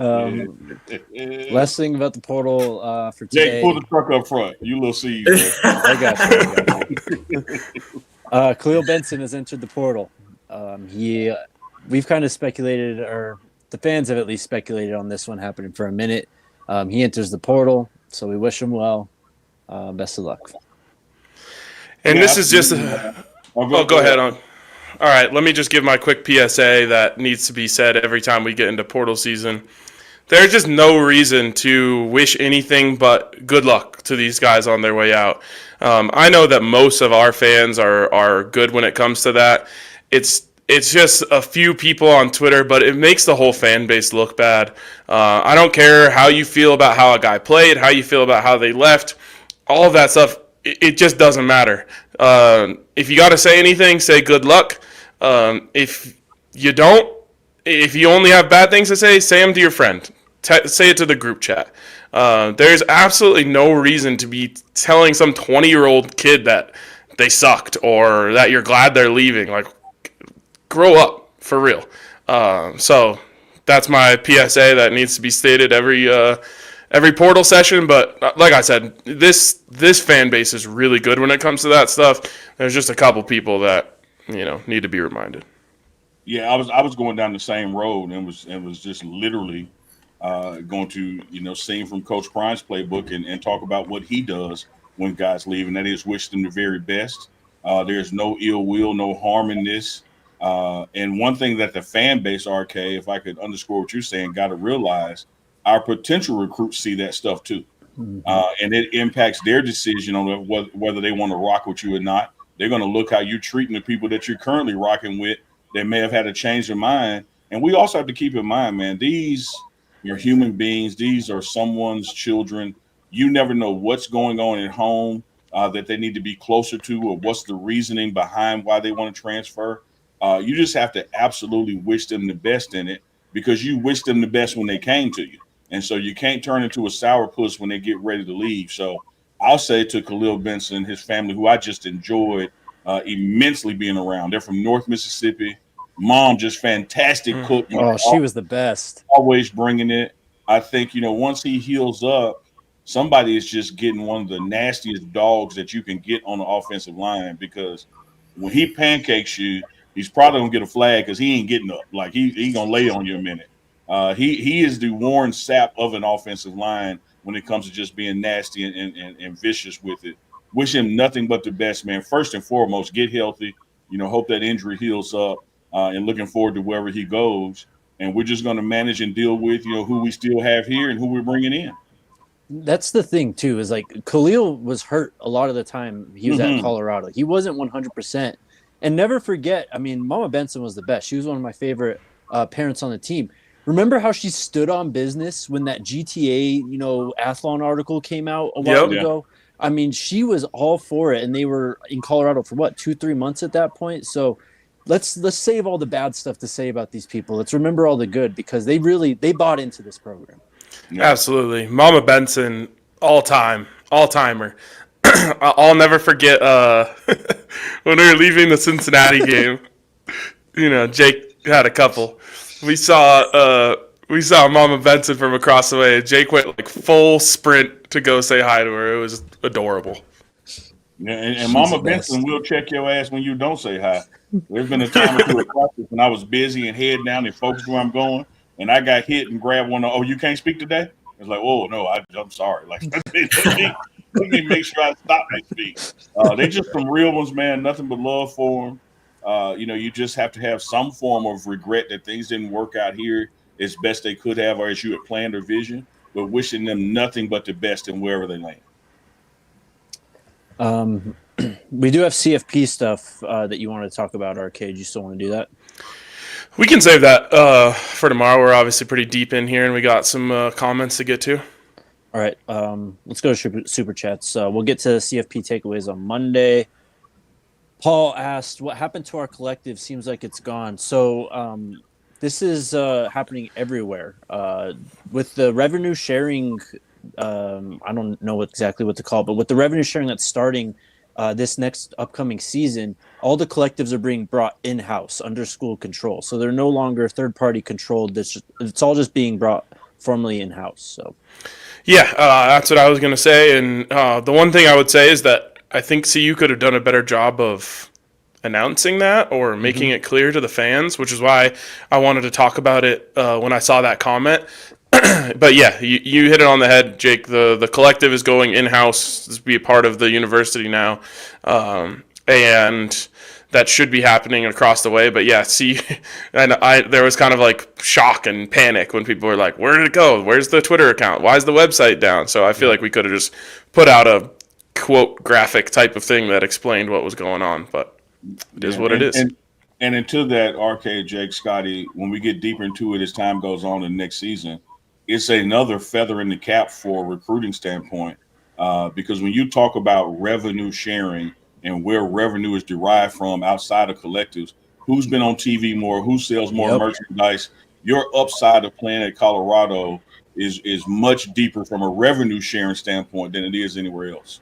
Last thing about the portal for today. Jake, pull the truck up front. You little seed. I got you. Khalil Benson has entered the portal. We've kind of speculated or the fans have at least speculated on this one happening for a minute. He enters the portal, so we wish him well. Best of luck. And Yeah, this is just absolutely. go ahead on. All right, let me just give my quick PSA that needs to be said every time we get into portal season. There's just no reason to wish anything but good luck to these guys on their way out. I know that most of our fans are good when it comes to that. It's just a few people on Twitter, but it makes the whole fan base look bad. I don't care how you feel about how a guy played, how you feel about how they left, all of that stuff. It just doesn't matter. If you got to say anything, say good luck. If you don't, if you only have bad things to say them to your friend. Say it to the group chat. There's absolutely no reason to be telling some 20-year-old kid that they sucked or that you're glad they're leaving. Like, grow up, for real. So that's my PSA that needs to be stated every portal session. But like I said, this fan base is really good when it comes to that stuff. There's just a couple people that need to be reminded. Yeah, I was going down the same road and was just literally going to sing from Coach Prime's playbook and talk about what he does when guys leave, and that is wish them the very best. There's no ill will, no harm in this. And one thing that the fan base, RK, if I could underscore what you're saying, got to realize our potential recruits see that stuff too. And it impacts their decision on whether they want to rock with you or not. They're going to look how you're treating the people that you're currently rocking with. They may have had a change of mind. And we also have to keep in mind, man, these are human beings. These are someone's children. You never know what's going on at home that they need to be closer to, or what's the reasoning behind why they want to transfer. You just have to absolutely wish them the best in it, because you wish them the best when they came to you. And so you can't turn into a sourpuss when they get ready to leave. So I'll say to Khalil Benson, his family, who I just enjoyed immensely being around. They're from North Mississippi. Mom, just fantastic cook. Oh, she was the best. Always bringing it. I think, once he heals up, somebody is just getting one of the nastiest dogs that you can get on the offensive line, because when he pancakes you, he's probably going to get a flag because he ain't getting up. Like, he going to lay on you a minute. He is the Warren Sapp of an offensive line when it comes to just being nasty and vicious with it. Wish him nothing but the best, man. First and foremost, get healthy. Hope that injury heals up, and looking forward to wherever he goes. And we're just going to manage and deal with, who we still have here and who we're bringing in. That's the thing, too, is like Khalil was hurt a lot of the time he was at Colorado. He wasn't 100%. And never forget, I mean, Mama Benson was the best. She was one of my favorite parents on the team. Remember how she stood on business when that GTA, Athlon article came out a while ago? I mean, she was all for it, and they were in Colorado for 2-3 months at that point. So let's save all the bad stuff to say about these people. Let's remember all the good, because they bought into this program. Yeah. Absolutely. Mama Benson, all-timer. I'll never forget when we were leaving the Cincinnati game. Jake had a couple. We saw Mama Benson from across the way, and Jake went like full sprint to go say hi to her. It was adorable. Yeah, and Mama Benson will check your ass when you don't say hi. There's been a time or two at practice when I was busy and head down and focused where I'm going, and I got hit and grabbed one. You can't speak today? It's like, oh no, I'm sorry. Like, let me make sure I stop my speak. They just some real ones, man. Nothing but love for them. You just have to have some form of regret that things didn't work out here as best they could have, or as you had planned or vision, but wishing them nothing but the best in wherever they land. We do have CFP stuff that you want to talk about, Arcade. You still want to do that? We can save that for tomorrow. We're obviously pretty deep in here, and we got some comments to get to. All right. Let's go to super chats. We'll get to CFP takeaways on Monday. Paul asked, what happened to our collective? Seems like it's gone. So this is happening everywhere. With the revenue sharing, I don't know exactly what to call it, but with the revenue sharing that's starting this next upcoming season, all the collectives are being brought in-house under school control. So they're no longer third-party controlled. It's all just being brought formally in-house. So, yeah, that's what I was going to say. And the one thing I would say is that I think CU could have done a better job of announcing that or making it clear to the fans, which is why I wanted to talk about it when I saw that comment. But yeah, you hit it on the head, Jake. The collective is going in-house to be a part of the university now, and that should be happening across the way. But yeah, see, and there was kind of like shock and panic when people were like, "Where did it go? Where's the Twitter account? Why is the website down?" So I feel like we could have just put out a quote graphic type of thing that explained what was going on, but it is what it is. And into that, RK, Jake, Scotty, when we get deeper into it as time goes on in the next season, it's another feather in the cap for a recruiting standpoint, because when you talk about revenue sharing and where revenue is derived from outside of collectives, who's been on TV more, who sells more merchandise, your upside of playing at Colorado is much deeper from a revenue sharing standpoint than it is anywhere else.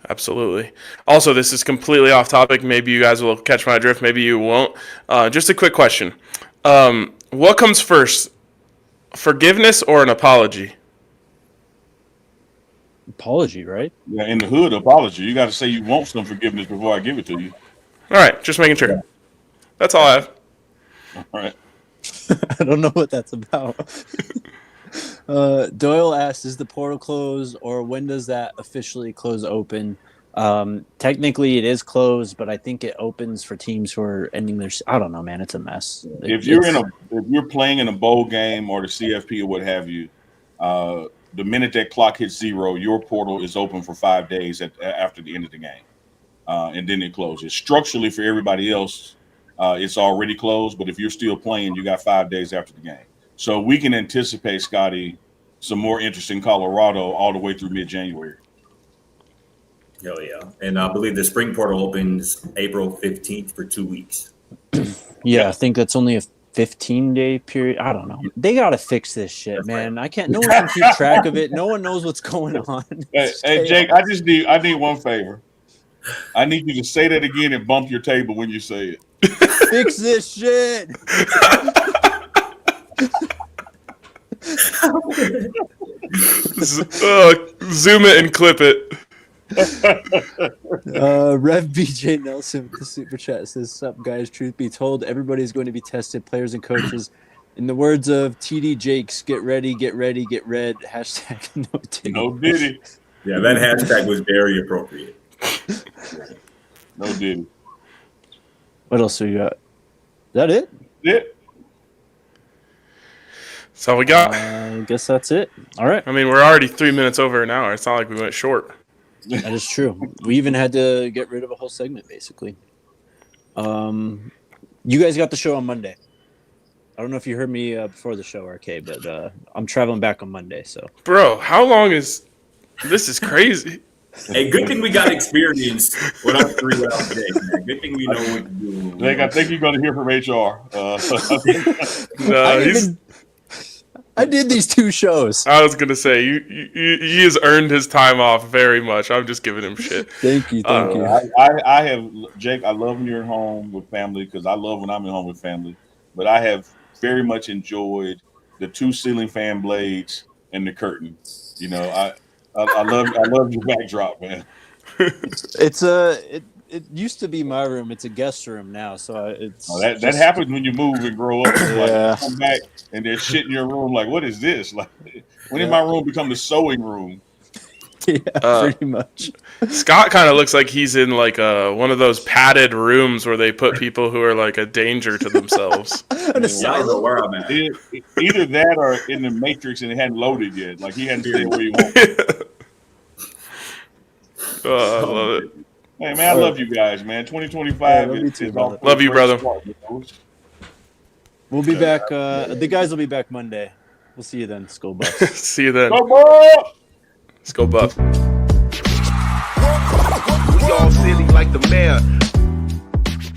Absolutely. Also, this is completely off topic. Maybe you guys will catch my drift. Maybe you won't. Just a quick question. What comes first, forgiveness or an apology? Apology, right? Yeah, in the hood, apology. You got to say you want some forgiveness before I give it to you. All right, just making sure. That's all I have. All right. I don't know what that's about. Doyle asked, is the portal closed, or when does that officially close open? Technically it is closed, but I think it opens for teams who are ending their – I don't know, man. It's a mess. If you're playing in a bowl game or the CFP or what have you, the minute that clock hits 0, your portal is open for 5 days after the end of the game, and then it closes. Structurally, for everybody else, it's already closed, but if you're still playing, you got 5 days after the game. So we can anticipate, Scotty, some more interest in Colorado all the way through mid-January. Hell yeah. And I believe the spring portal opens April 15th for 2 weeks. Yeah, I think that's only a 15-day period. I don't know. They got to fix this shit, that's man. Right. I can't – no one can keep track of it. No one knows what's going on. Hey, Jake, I need one favor. I need you to say that again and bump your table when you say it. Fix this shit. Zoom it and clip it. Rev BJ Nelson with the super chat says, "Sup guys, truth be told, everybody's going to be tested, players and coaches. In the words of TD Jakes, get ready, get ready, get red. Hashtag no diddy." No diddy. Yeah, that hashtag was very appropriate. No diddy. What else do you got? Is that it? Yeah. That's all we got. I guess that's it. All right. I mean, we're already 3 minutes over an hour. It's not like we went short. That is true. We even had to get rid of a whole segment, basically. You guys got the show on Monday. I don't know if you heard me before the show, RK, but I'm traveling back on Monday. So, bro, how long is this? Is crazy. Hey, good thing we got experience with our 3 round days, man. Good thing we know what to do. Jake, I think you're going to hear from HR. I did these 2 shows. I was gonna say he has earned his time off very much. I'm just giving him shit. Thank you. I have, Jake. I love when you're at home with family because I love when I'm at home with family. But I have very much enjoyed the 2 ceiling fan blades and the curtain. You know, I love your backdrop, man. It used to be my room. It's a guest room now, so it's that happens when you move and grow up. Yeah. Like, you come back and there's shit in your room. Like, what is this? Like, when did my room become the sewing room? Yeah, pretty much. Scott kind of looks like he's in like one of those padded rooms where they put people who are like a danger to themselves. An asylum. Where I'm at. Either that or in the Matrix and it hadn't loaded yet. Like he hadn't stayed where he wanted. I love it. Hey, man, I love you guys, man. 2025 is off. Love you, brother. We'll be back. The guys will be back Monday. We'll see you then, Skull Bucks. See you then. Go Bucks! Let's go, Buff. We all silly like the mayor.